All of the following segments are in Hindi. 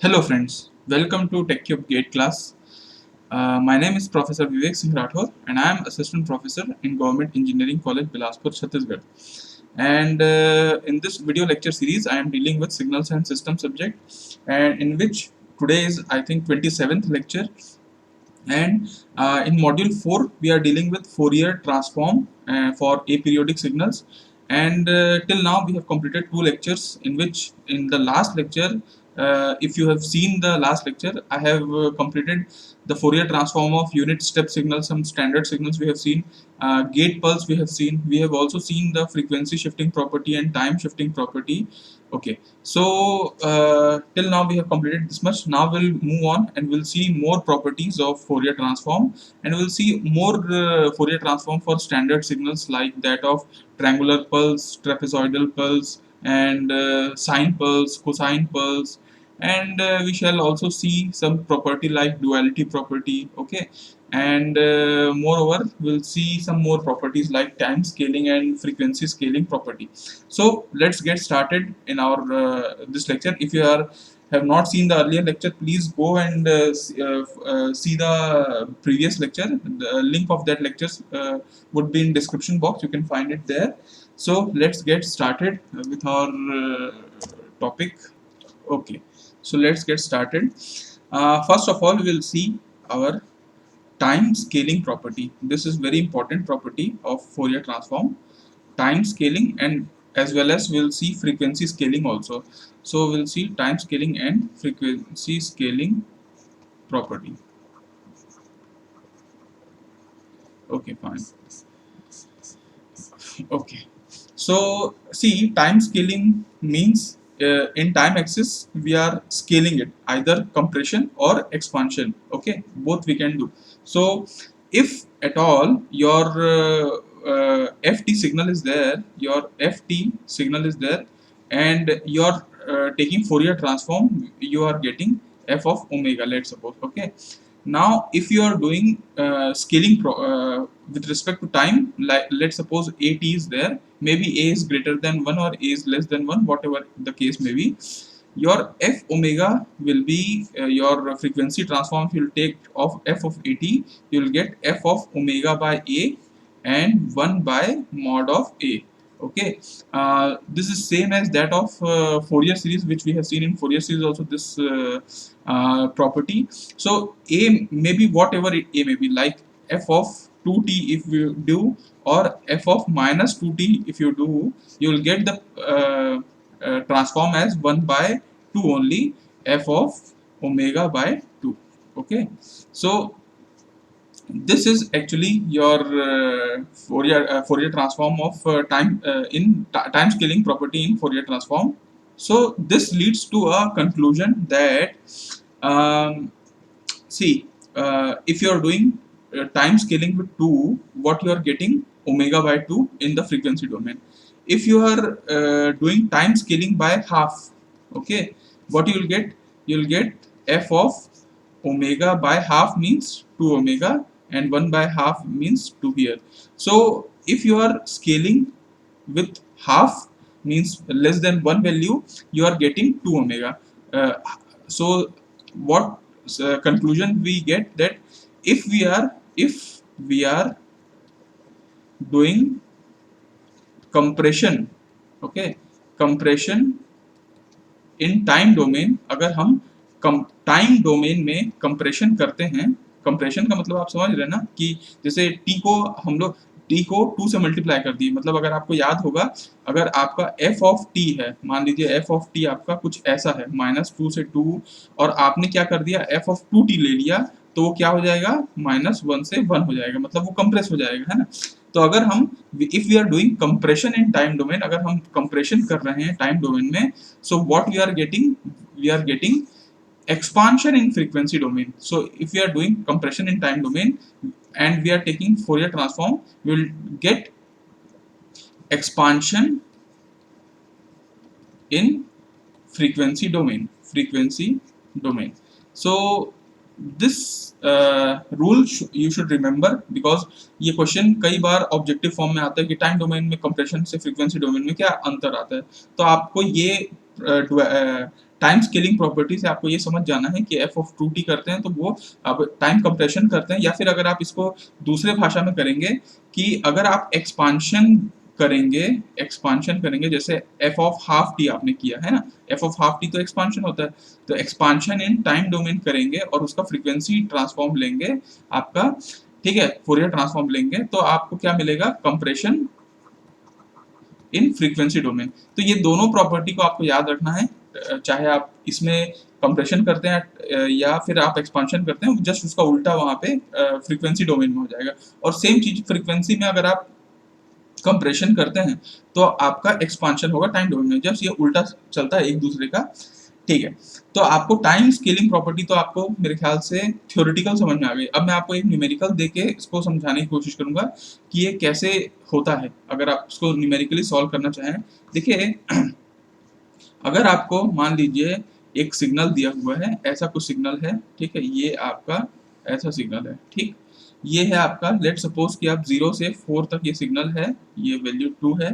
Hello friends, welcome to TechCube Gate class. My name is Professor Vivek Singh Rathore and I am Assistant Professor in Government Engineering College, Bilaspur, Chhattisgarh. And in this video lecture series, I am dealing with Signals and System subject, and in which today is I think 27th lecture. And in module 4 we are dealing with Fourier transform for aperiodic signals, and till now we have completed two lectures, in which in the last lecture, if you have seen the last lecture, I have completed the Fourier transform of unit step signals, some standard signals we have seen, gate pulse we have seen, we have also seen the frequency shifting property and time shifting property. Okay, so till now we have completed this much. Now we'll move on and we'll see more properties of Fourier transform, and we'll see more Fourier transform for standard signals like that of triangular pulse, trapezoidal pulse, and sine pulse, cosine pulse, and we shall also see some property like duality property. Okay, and moreover we'll see some more properties like time scaling and frequency scaling property. So let's get started in our this lecture. If you are have not seen the earlier lecture, please go and see the previous lecture. The link of that lecture would be in description box, you can find it there. So let's get started with our topic. Okay, so let's get started. First of all, we will see our time scaling property. This is very important property of Fourier transform, time scaling, and as well as we'll see frequency scaling also. So we'll see time scaling and frequency scaling property. Okay, fine. Okay, so see, time scaling means in time axis we are scaling it, either compression or expansion. Okay, both we can do. So if at all your ft signal is there, your ft signal is there, and you're taking Fourier transform, you are getting f of omega, let's suppose. Okay, now if you are doing scaling with respect to time, like let's suppose at is there, maybe a is greater than 1 or a is less than 1, whatever the case may be, your f omega will be your frequency transform. If you take of f of at, you will get f of omega by a and 1 by mod of a. Okay, this is same as that of Fourier series, which we have seen in Fourier series also, this property. So a maybe whatever a may be, like f of 2t if you do, or f of minus 2t if you do, you will get the transform as 1 by 2 only, f of omega by 2. Okay, so this is actually your Fourier transform of time in time scaling property in Fourier transform. So this leads to a conclusion that see, if you are doing time scaling with 2, what you are getting omega by 2 in the frequency domain. If you are doing time scaling by half, okay, what you will get? You will get f of omega by half means 2 omega, and 1 by half means 2 here. So if you are scaling with half, means less than 1 value, you are getting 2 omega. So what conclusion we get, that if we are doing compression, okay, compression in time domain, अगर हम टाइम डोमेन में कंप्रेशन करते हैं, कंप्रेशन का मतलब आप समझ रहे हैं ना, कि जैसे टी को हम लोग टी को 2 से मल्टीप्लाई कर दिए, मतलब अगर आपको याद होगा, अगर आपका एफ ऑफ टी है, मान लीजिए एफ ऑफ टी आपका कुछ ऐसा है, -2 से 2, और आपने क्या कर दिया, एफ ऑफ 2t ले लिया, तो वो क्या हो जाएगा, -1 से 1 हो जाएगा, मतलब वो कंप्रेस हो जाएगा, है ना। तो अगर हम if we are doing compression in time domain, अगर हम कंप्रेशन कर रहे हैं टाइम डोमेन में, so what we are getting expansion in frequency domain. So if we are doing compression in time domain and we are taking Fourier transform, we will get expansion in frequency domain. So this rule you should remember, because ये क्वेश्चन कई बार ऑब्जेक्टिव फॉर्म में आता है कि टाइम डोमेन में कंप्रेशन से फ्रीक्वेंसी डोमेन में क्या अंतर आता है। तो आपको ये टाइम स्केलिंग प्रॉपर्टी से आपको ये समझ जाना है कि एफ ऑफ 2t करते हैं तो वो अब टाइम कंप्रेशन करते हैं, या फिर अगर आप इसको दूसरे भाषा में करेंगे कि अगर आप एक्सपांशन करेंगे जैसे एफ ऑफ हाफ टी आपने किया है ना, एफ ऑफ हाफ टी तो एक्सपांशन होता है, तो एक्सपांशन इन टाइम डोमेन करेंगे और उसका फ्रीक्वेंसी ट्रांसफॉर्म लेंगे आपका, ठीक है, फोरियर ट्रांसफॉर्म लेंगे तो आपको क्या मिलेगा, कंप्रेशन इन फ्रीक्वेंसी डोमेन। तो ये दोनों प्रॉपर्टी को आपको याद रखना है, चाहे आप इसमें कंप्रेशन करते हैं या फिर आप एक्सपांशन करते हैं, जस्ट उसका उल्टा वहां पे फ्रीक्वेंसी डोमेन में हो जाएगा। और सेम चीज फ्रीक्वेंसी में अगर आप कंप्रेशन करते हैं तो आपका एक्सपांशन होगा टाइम डोमेन में, जस्ट ये उल्टा चलता है एक दूसरे का, ठीक है। तो आपको टाइम स्केलिंग प्रॉपर्टी तो आपको मेरे ख्याल से थ्योरेटिकल समझ में आ गई। अब मैं आपको एक न्यूमेरिकल देके इसको समझाने की कोशिश करूंगा कि ये कैसे होता है अगर आप इसको न्यूमेरिकली सॉल्व करना चाहें। देखिए अगर आपको मान लीजिए एक सिग्नल दिया हुआ है, ऐसा कुछ सिग्नल है, ठीक है, ये आपका ऐसा सिग्नल है, ठीक, ये है आपका, लेट सपोज कि आप 0 से 4 तक ये सिग्नल है, ये वैल्यू 2 है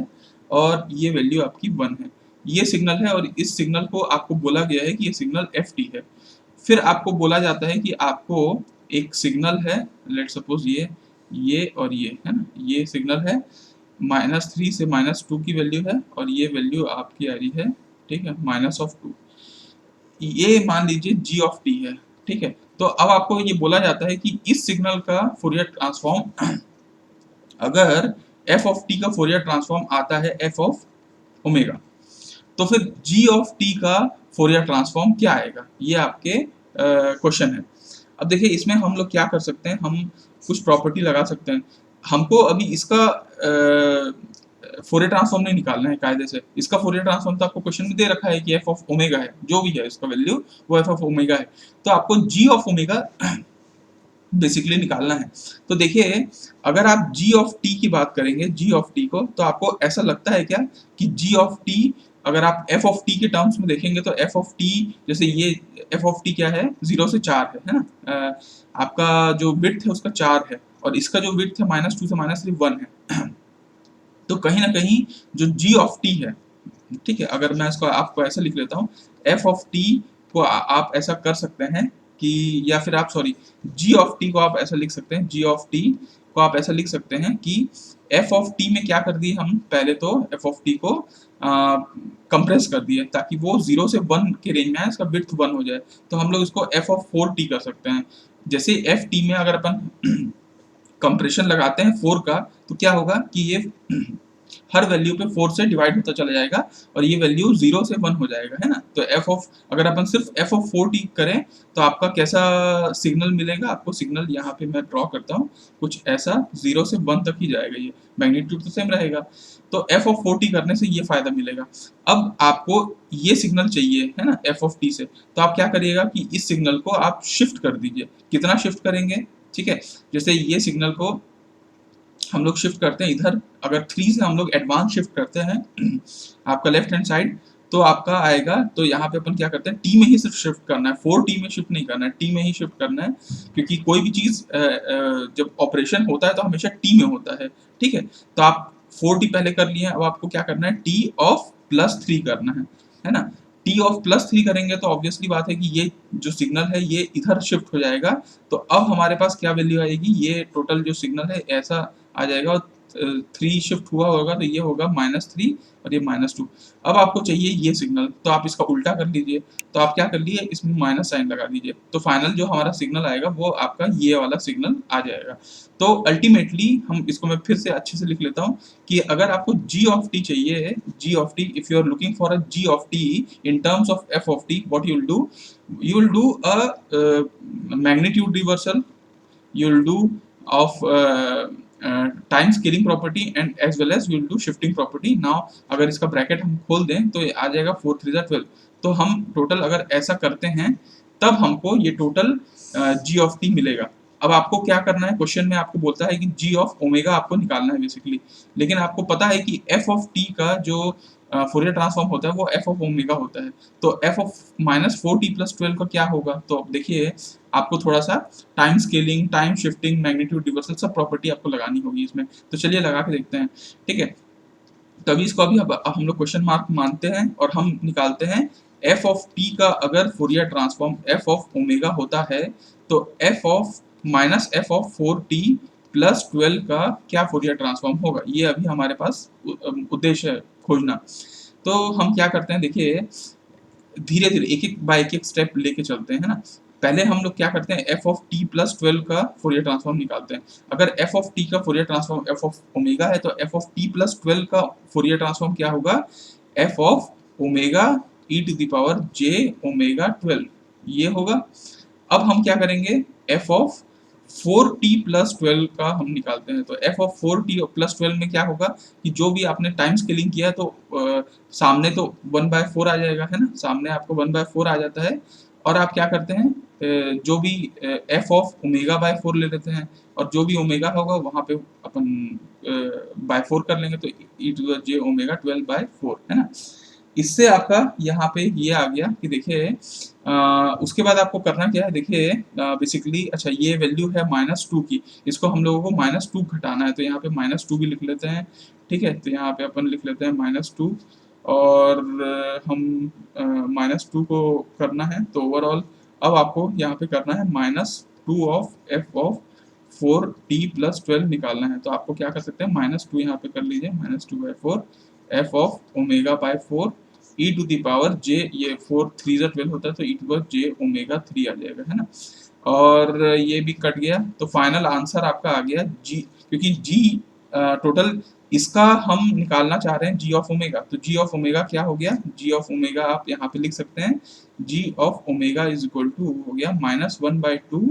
और ये वैल्यू आपकी 1 है, ये सिग्नल है और इस सिग्नल को आपको बोला गया है कि ये सिग्नल एफ टी है। फिर आपको बोला जाता है कि आपको एक सिग्नल है, लेट सपोज ये और ये है ना, ये सिग्नल है, -3 से -2 की वैल्यू है और ये वैल्यू आपकी आ रही है, ठीक है, -2, ये मान लीजिए g ऑफ t है, ठीक है। तो अब आपको ये बोला जाता है कि इस सिग्नल का फोरियर ट्रांसफॉर्म अगर f ऑफ t का फोरियर ट्रांसफॉर्म आता है f ऑफ ओमेगा, तो फिर g ऑफ t का फोरियर ट्रांसफॉर्म क्या आएगा, ये आपके क्वेश्चन है। अब देखिए इसमें हम लोग क्या कर सकते हैं, हम कुछ प्रॉपर्टी लगा सकते हैं। हमको अभी इसका फोरियर ट्रांसफॉर्म नहीं निकालना है कायदे से, इसका फोरियर ट्रांसफॉर्म तो आपको क्वेश्चन में दे रखा है कि एफ ऑफ ओमेगा है, जो भी है इसका वैल्यू वो एफ ऑफ ओमेगा है, तो आपको जी ऑफ ओमेगा बेसिकली निकालना है। तो देखिए अगर आप g ऑफ t की बात करेंगे, g ऑफ t को, तो आपको ऐसा लगता है क्या कि g ऑफ t अगर आप f ऑफ t के टर्म्स में देखेंगे तो f ऑफ t, जैसे ये f ऑफ t क्या है, 0 से 4 है ना, आपका जो विड्थ है उसका 4 है और इसका जो विड्थ है -2 से -3 1 है। तो कहीं ना कहीं जो g ऑफ t है, ठीक है, अगर मैं इसको आपको ऐसा लिख लेता हूँ, f ऑफ t को आप ऐसा कर सकते हैं कि, या फिर आप सॉरी g ऑफ t को आप ऐसा लिख सकते हैं, g ऑफ t को आप ऐसा लिख सकते हैं कि f ऑफ t में क्या कर दिए हम, पहले तो f ऑफ t को कंप्रेस कर दिए ताकि वो 0 से 1 के रेंज में आए, इसका विड्थ 1 हो जाए, तो हम लोग इसको f ऑफ 4t कर सकते हैं। जैसे एफ टी में अगर अपन कंप्रेशन लगाते हैं 4 का, तो क्या होगा कि ये हर वैल्यू पे 4 से डिवाइड होता चला जाएगा और ये वैल्यू 0 से 1 हो जाएगा, है ना। तो एफ ऑफ, अगर अपन सिर्फ एफ ऑफ 4t करें तो आपका कैसा सिग्नल मिलेगा, आपको सिग्नल यहाँ पे मैं ड्रॉ करता हूँ, कुछ ऐसा 0 से 1 तक ही जाएगा, ये मैग्नीट्यूड तो सेम रहेगा। तो एफ ऑफ 4t करने से ये फायदा मिलेगा। अब आपको ये सिग्नल चाहिए है ना एफ ऑफ t से, तो आप क्या करिएगा कि इस सिग्नल को आप शिफ्ट कर दीजिए। कितना शिफ्ट करेंगे, ठीक है, जैसे ये सिग्नल को हम लोग शिफ्ट करते हैं इधर, अगर 3 से हम लोग एडवांस शिफ्ट करते हैं आपका लेफ्ट हैंड साइड, तो आपका आएगा, तो यहाँ पे अपन क्या करते हैं, टी में ही सिर्फ शिफ्ट करना है, 4t में शिफ्ट नहीं करना है, टी में ही शिफ्ट करना है, क्योंकि कोई भी चीज जब ऑपरेशन होता है तो हमेशा टी में होता है, ठीक है। तो आप 4t पहले कर लिए, अब आपको क्या करना है, टी ऑफ +3 करना है ना। टी ऑफ +3 करेंगे तो ऑब्वियसली बात है कि ये जो सिग्नल है ये इधर शिफ्ट हो जाएगा, तो अब हमारे पास क्या वैल्यू आएगी, ये टोटल जो सिग्नल है ऐसा आ जाएगा, और 3 शिफ्ट हुआ होगा तो ये होगा -3 और ये -2। अब आपको चाहिए ये सिग्नल, तो आप इसका उल्टा कर लीजिए, तो आप क्या कर लिए, इसमें माइनस साइन लगा दीजिए, तो फाइनल जो हमारा सिग्नल आएगा वो आपका ये वाला सिग्नल आ जाएगा। तो अल्टीमेटली हम इसको मैं फिर से अच्छे से लिख लेता हूँ कि अगर आपको g ऑफ t चाहिए, g of t, if you are looking for a g of t in terms of f of t, what you will do a magnitude reversal, you will do of time scaling property and as well as will do shifting property. Now अगर इसका ब्रैकेट हम खोल दें तो ये आ जाएगा 4 3 12, तो हम टोटल अगर ऐसा करते हैं तब हमको ये टोटल g ऑफ t मिलेगा। अब आपको क्या करना है, क्वेश्चन में आपको बोलता है कि g ऑफ ओमेगा आपको निकालना है बेसिकली, लेकिन आपको पता है कि f ऑफ t का जो फोरियर ट्रांसफॉर्म होता है वो f ऑफ ओमेगा होता है, तो f ऑफ -4t + 12 का क्या होगा, तो अब देखिए आपको थोड़ा सा time scaling, time shifting, magnitude reversal सब प्रॉपर्टी आपको लगानी होगी इसमें, तो चलिए लगा के देखते हैं, ठीक है। तभी इसको अभी अब हम लोग क्वेश्चन मार्क मानते हैं और हम निकालते हैं एफ ऑफ टी का अगर Fourier transform F of omega होता है तो F of minus F of 4t plus 12 का क्या फोरियर ट्रांसफॉर्म होगा, ये अभी हमारे पास उद्देश्य है खोजना। तो हम क्या करते हैं, देखिए धीरे धीरे एक एक बाय एक एक स्टेप लेके चलते हैं, है ना। पहले हम लोग क्या करते हैं, एफ ऑफ टी प्लस 12 का फोरियर ट्रांसफॉर्म निकालते हैं। अगर एफ ऑफ टी का Fourier transform F of omega है तो एफ ऑफ टी प्लस 12 का फोरियर ट्रांसफॉर्म क्या होगा, F of omega E to the power J omega 12, ये होगा। अब हम क्या करेंगे, एफ ऑफ 4t प्लस 12 का हम निकालते हैं। तो एफ ऑफ 4t प्लस 12 में क्या होगा कि जो भी आपने टाइम स्केलिंग किया है तो सामने तो 1/4 आ जाएगा, है ना, सामने आपको 1/4 आ जाता है। और आप क्या करते हैं, जो भी एफ ऑफ ओमेगा बाय 4 ले लेते हैं, और जो भी ओमेगा होगा वहाँ पे अपन बाय 4 कर लेंगे, तो e to the J omega 12/4, है ना। इससे आपका यहाँ पे ये आ गया कि देखिए उसके बाद आपको करना क्या है, देखिए बेसिकली अच्छा ये वैल्यू है -2 की, इसको हम लोगों को -2 घटाना है, तो यहाँ पे -2 भी लिख लेते हैं, ठीक है। तो यहाँ पे अपन लिख लेते हैं -2, और हम -2 को करना है, तो ओवरऑल अब आपको यहाँ पे करना है -2 of F of 4t plus 12 निकालना है। तो आपको क्या कर सकते हैं, -2 यहाँ पे कर लीजिए, -2/4 F of omega by 4 e to the power j, ये 4 3 जा 12 होता है, तो e to power J omega 3 आ जाएगा, है ना। और ये भी कट गया, तो फाइनल आंसर आपका आ गया जी, क्योंकि जी टोटल इसका हम निकालना चाह रहे हैं जी ऑफ ओमेगा, तो जी ऑफ ओमेगा क्या हो गया, जी ऑफ ओमेगा आप यहाँ पे लिख सकते हैं, G of omega is equal to हो गया -1/2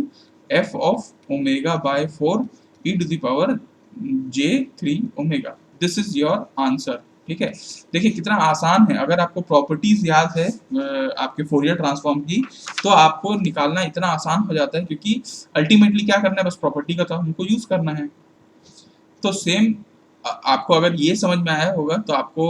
F of omega by 4 e to the power j 3 omega. This is your answer, ठीक है। देखिए कितना आसान है, अगर आपको प्रॉपर्टीज याद है आपके फोरियर ट्रांसफॉर्म की, तो आपको निकालना इतना आसान हो जाता है, क्योंकि अल्टीमेटली क्या करना है, बस प्रॉपर्टी का तो हमको यूज करना है। तो सेम आपको अगर ये समझ में आया होगा तो आपको,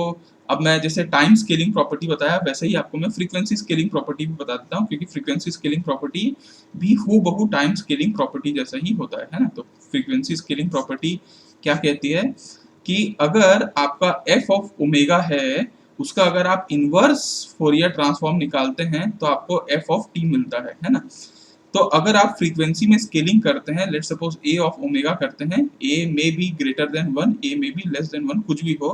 अब मैं जैसे टाइम स्केलिंग प्रॉपर्टी बताया वैसे ही आपको मैं फ्रीक्वेंसी स्केलिंग प्रॉपर्टी भी बता देता हूँ, क्योंकि फ्रीक्वेंसी स्केलिंग प्रॉपर्टी भी हूबहू टाइम स्केलिंग प्रॉपर्टी जैसा ही होता है ना। तो फ्रीक्वेंसी स्केलिंग प्रॉपर्टी क्या कहती है कि अगर आपका एफ ऑफ ओमेगा है, उसका अगर आप इनवर्स फोरियर ट्रांसफॉर्म निकालते हैं तो आपको एफ ऑफ टी मिलता है ना। तो अगर आप फ्रीक्वेंसी में स्केलिंग करते हैं, let's suppose A of omega करते हैं, A may be greater than 1, A may be less than 1, कुछ भी हो,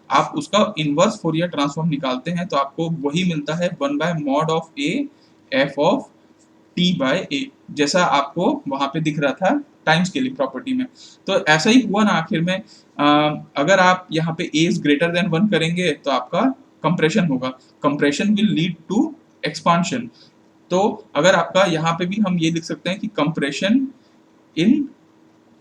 आप उसका इनवर्स फोरियर ट्रांसफॉर्म निकालते हैं तो आपको वही मिलता है 1/mod of A F of T by A, जैसा आपको वहां पे दिख रहा था टाइम स्केलिंग प्रॉपर्टी में। तो ऐसा ही हुआ ना आखिर में, अगर आप यहाँ पे ए इज ग्रेटर देन 1 करेंगे तो आपका कंप्रेशन होगा, compression will lead to expansion. तो अगर आपका यहाँ पे भी हम ये लिख सकते हैं कि कंप्रेशन इन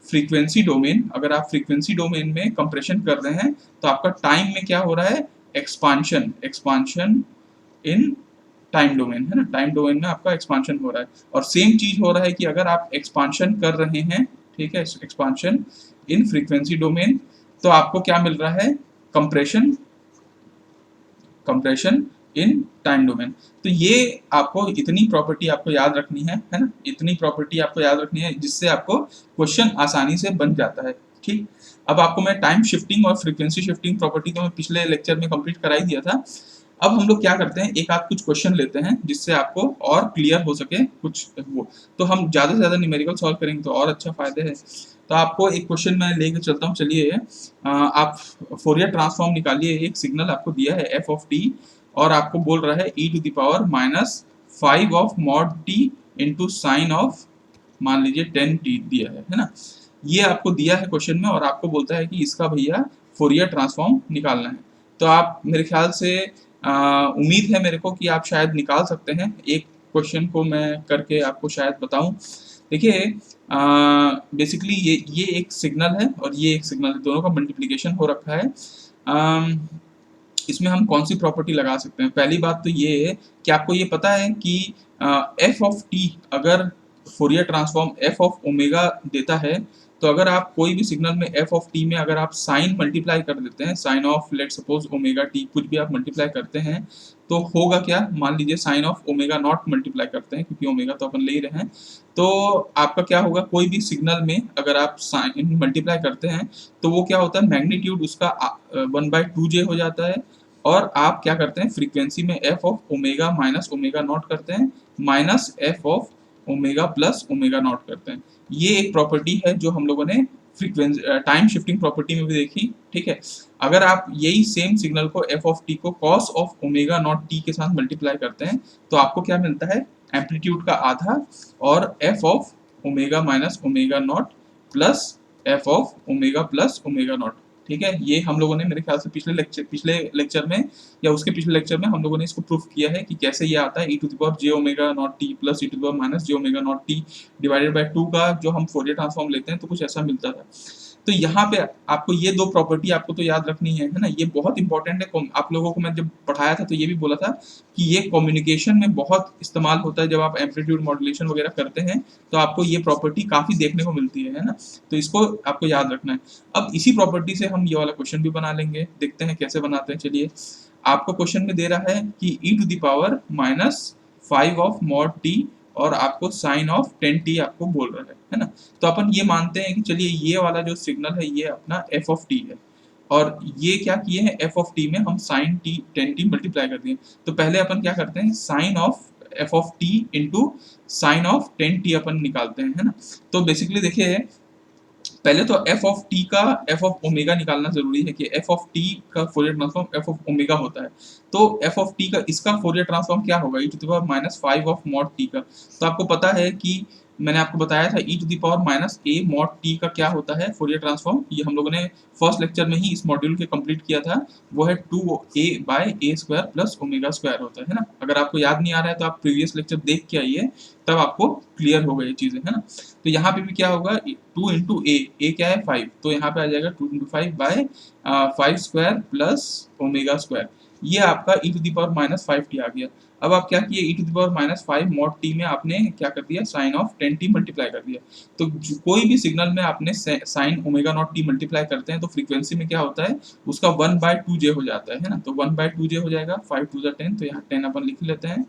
फ्रीक्वेंसी डोमेन, अगर आप फ्रीक्वेंसी डोमेन में कंप्रेशन कर रहे हैं तो आपका टाइम में क्या हो रहा है, एक्सपांशन, एक्सपांशन इन टाइम डोमेन, है ना, टाइम डोमेन में आपका एक्सपांशन हो रहा है। और सेम चीज हो रहा है कि अगर आप एक्सपांशन कर रहे हैं, ठीक है, एक्सपांशन इन फ्रीक्वेंसी डोमेन, तो आपको क्या मिल रहा है, compression, compression in time domain. तो ये आपको इतनी प्रॉपर्टी आपको याद रखनी है ना, इतनी प्रॉपर्टी आपको याद रखनी है जिससे आपको क्वेश्चन आसानी से बन जाता है, ठीक। अब आपको मैं टाइम शिफ्टिंग और फ्रीक्वेंसी शिफ्टिंग प्रॉपर्टी तो मैं पिछले लेक्चर में कंप्लीट करा ही दिया था। अब हम लोग क्या करते हैं, एक आध कुछ क्वेश्चन लेते हैं जिससे आपको और क्लियर हो सके कुछ वो, तो हम ज़्यादा से ज़्यादा न्यूमेरिकल सॉल्व करेंगे तो और अच्छा फायदे है। तो आपको एक क्वेश्चन मैं लेके चलता हूँ, चलिए आप फोरियर ट्रांसफॉर्म निकालिए, एक सिग्नल आपको दिया है एफ ऑफ टी, और आपको बोल रहा है e to the power -5 of mod T into sine of मान लीजिए 10t दिया है ना। ये आपको दिया है क्वेश्चन में, और आपको बोलता है कि इसका भैया फोरियर ट्रांसफॉर्म निकालना है। तो आप मेरे ख्याल से उम्मीद है मेरे को कि आप शायद निकाल सकते हैं। एक क्वेश्चन को मैं करके आपको शायद बताऊं। देखिए बेसिकली ये एक सिग्नल है और ये एक सिग्नल है, दोनों का मल्टीप्लिकेशन हो रखा है। इसमें हम कौन सी प्रॉपर्टी लगा सकते हैं, पहली बात तो ये है कि आपको ये पता है कि एफ ऑफ टी अगर Fourier transform F of omega देता है, तो अगर आप कोई भी सिग्नल में एफ ऑफ टी में अगर आप साइन मल्टीप्लाई कर देते हैं, sine of let suppose omega T कुछ भी आप मल्टीप्लाई करते हैं, तो होगा क्या, मान लीजिए sine of omega naught multiply करते हैं, क्योंकि ओमेगा तो अपन ले ही रहे हैं, तो आपका क्या होगा, कोई भी सिग्नल में अगर आप साइन मल्टीप्लाई करते हैं तो वो क्या होता है, मैग्नीट्यूड उसका 1/2j हो जाता है, और आप क्या करते हैं फ्रीक्वेंसी में F of omega minus omega naught करते हैं, minus F of omega plus omega naught करते हैं। ये एक प्रॉपर्टी है जो हम लोगों ने फ्रीक्वेंसी टाइम शिफ्टिंग प्रॉपर्टी में भी देखी, ठीक है। अगर आप यही सेम सिग्नल को एफ ऑफ टी को cos of omega not T के साथ मल्टीप्लाई करते हैं तो आपको क्या मिलता है, एम्पलीट्यूड का आधा और F of omega minus omega naught plus F of omega plus omega naught, ठीक है। ये हम लोगों ने मेरे ख्याल से पिछले लेक्चर में या उसके पिछले लेक्चर में हम लोगों ने इसको प्रूफ किया है कि कैसे ये आता है e to the power J omega not T plus e to the power minus j omega not T divided by 2 का जो हम फोरियर ट्रांसफॉर्म लेते हैं तो कुछ ऐसा मिलता था। तो यहाँ पे आपको ये दो प्रॉपर्टी आपको तो याद रखनी है ना, ये बहुत इंपॉर्टेंट है। आप लोगों को मैं जब पढ़ाया था तो ये भी बोला था कि ये कम्युनिकेशन में बहुत इस्तेमाल होता है। जब आप एम्पलीट्यूड मॉड्यूलेशन वगैरह करते हैं तो आपको ये प्रॉपर्टी काफ़ी देखने को मिलती है ना, तो इसको आपको याद रखना है। अब इसी प्रॉपर्टी से हम ये वाला क्वेश्चन भी बना लेंगे, देखते हैं कैसे बनाते हैं। चलिए, आपको क्वेश्चन में दे रहा है कि e to the power minus 5 of mod T और आपको साइन ऑफ 10t आपको बोल रहा है ना। तो अपन ये मानते हैं कि चलिए ये वाला जो सिग्नल है ये अपना एफ ऑफ टी है और ये क्या किए हैं, एफ ऑफ टी में हम साइन टी 10t मल्टीप्लाई कर दिए। तो पहले अपन क्या करते हैं, sine of F of T into sine of 10t अपन निकालते हैं, है ना। तो बेसिकली देखिए, पहले तो एफ ऑफ टी का एफ ऑफ ओमेगा निकालना जरूरी है कि एफ ऑफ टी का Fourier transform F of omega होता है। तो एफ ऑफ टी का इसका फोरियर ट्रांसफॉर्म क्या होगा, e to the power minus 5 of mod T का। तो आपको पता है कि मैंने आपको बताया था e to the power minus A mod T का क्या होता है फोरियर ट्रांसफॉर्म, ये हम लोगों ने फर्स्ट लेक्चर में ही इस मॉड्यूल के कंप्लीट किया था। वो है 2a बाय ए स्क्वायर प्लस ओमेगा स्क्वायर होता है ना। अगर आपको याद नहीं आ रहा है तो आप प्रीवियस लेक्चर देख के आइए, तब आपको क्लियर होगा ये चीज़ें, है ना। तो यहाँ पे भी क्या होगा, 2 इंटू ए क्या है 5, तो यहाँ पे आ जाएगा 2 into 5 by 5 square plus omega square. ये आपका e to the power minus 5t आ गया। अब आप क्या किए, e to the power minus 5 mod T में आपने क्या कर दिया, साइन ऑफ 10t मल्टीप्लाई कर दिया। तो कोई भी सिग्नल में आपने sine omega not T multiply करते हैं तो फ्रीक्वेंसी में क्या होता है, उसका 1/2j हो जाता है ना। तो 1/2j हो जाएगा, 5 2 10, तो यहाँ 10 अपन लिख लेते हैं।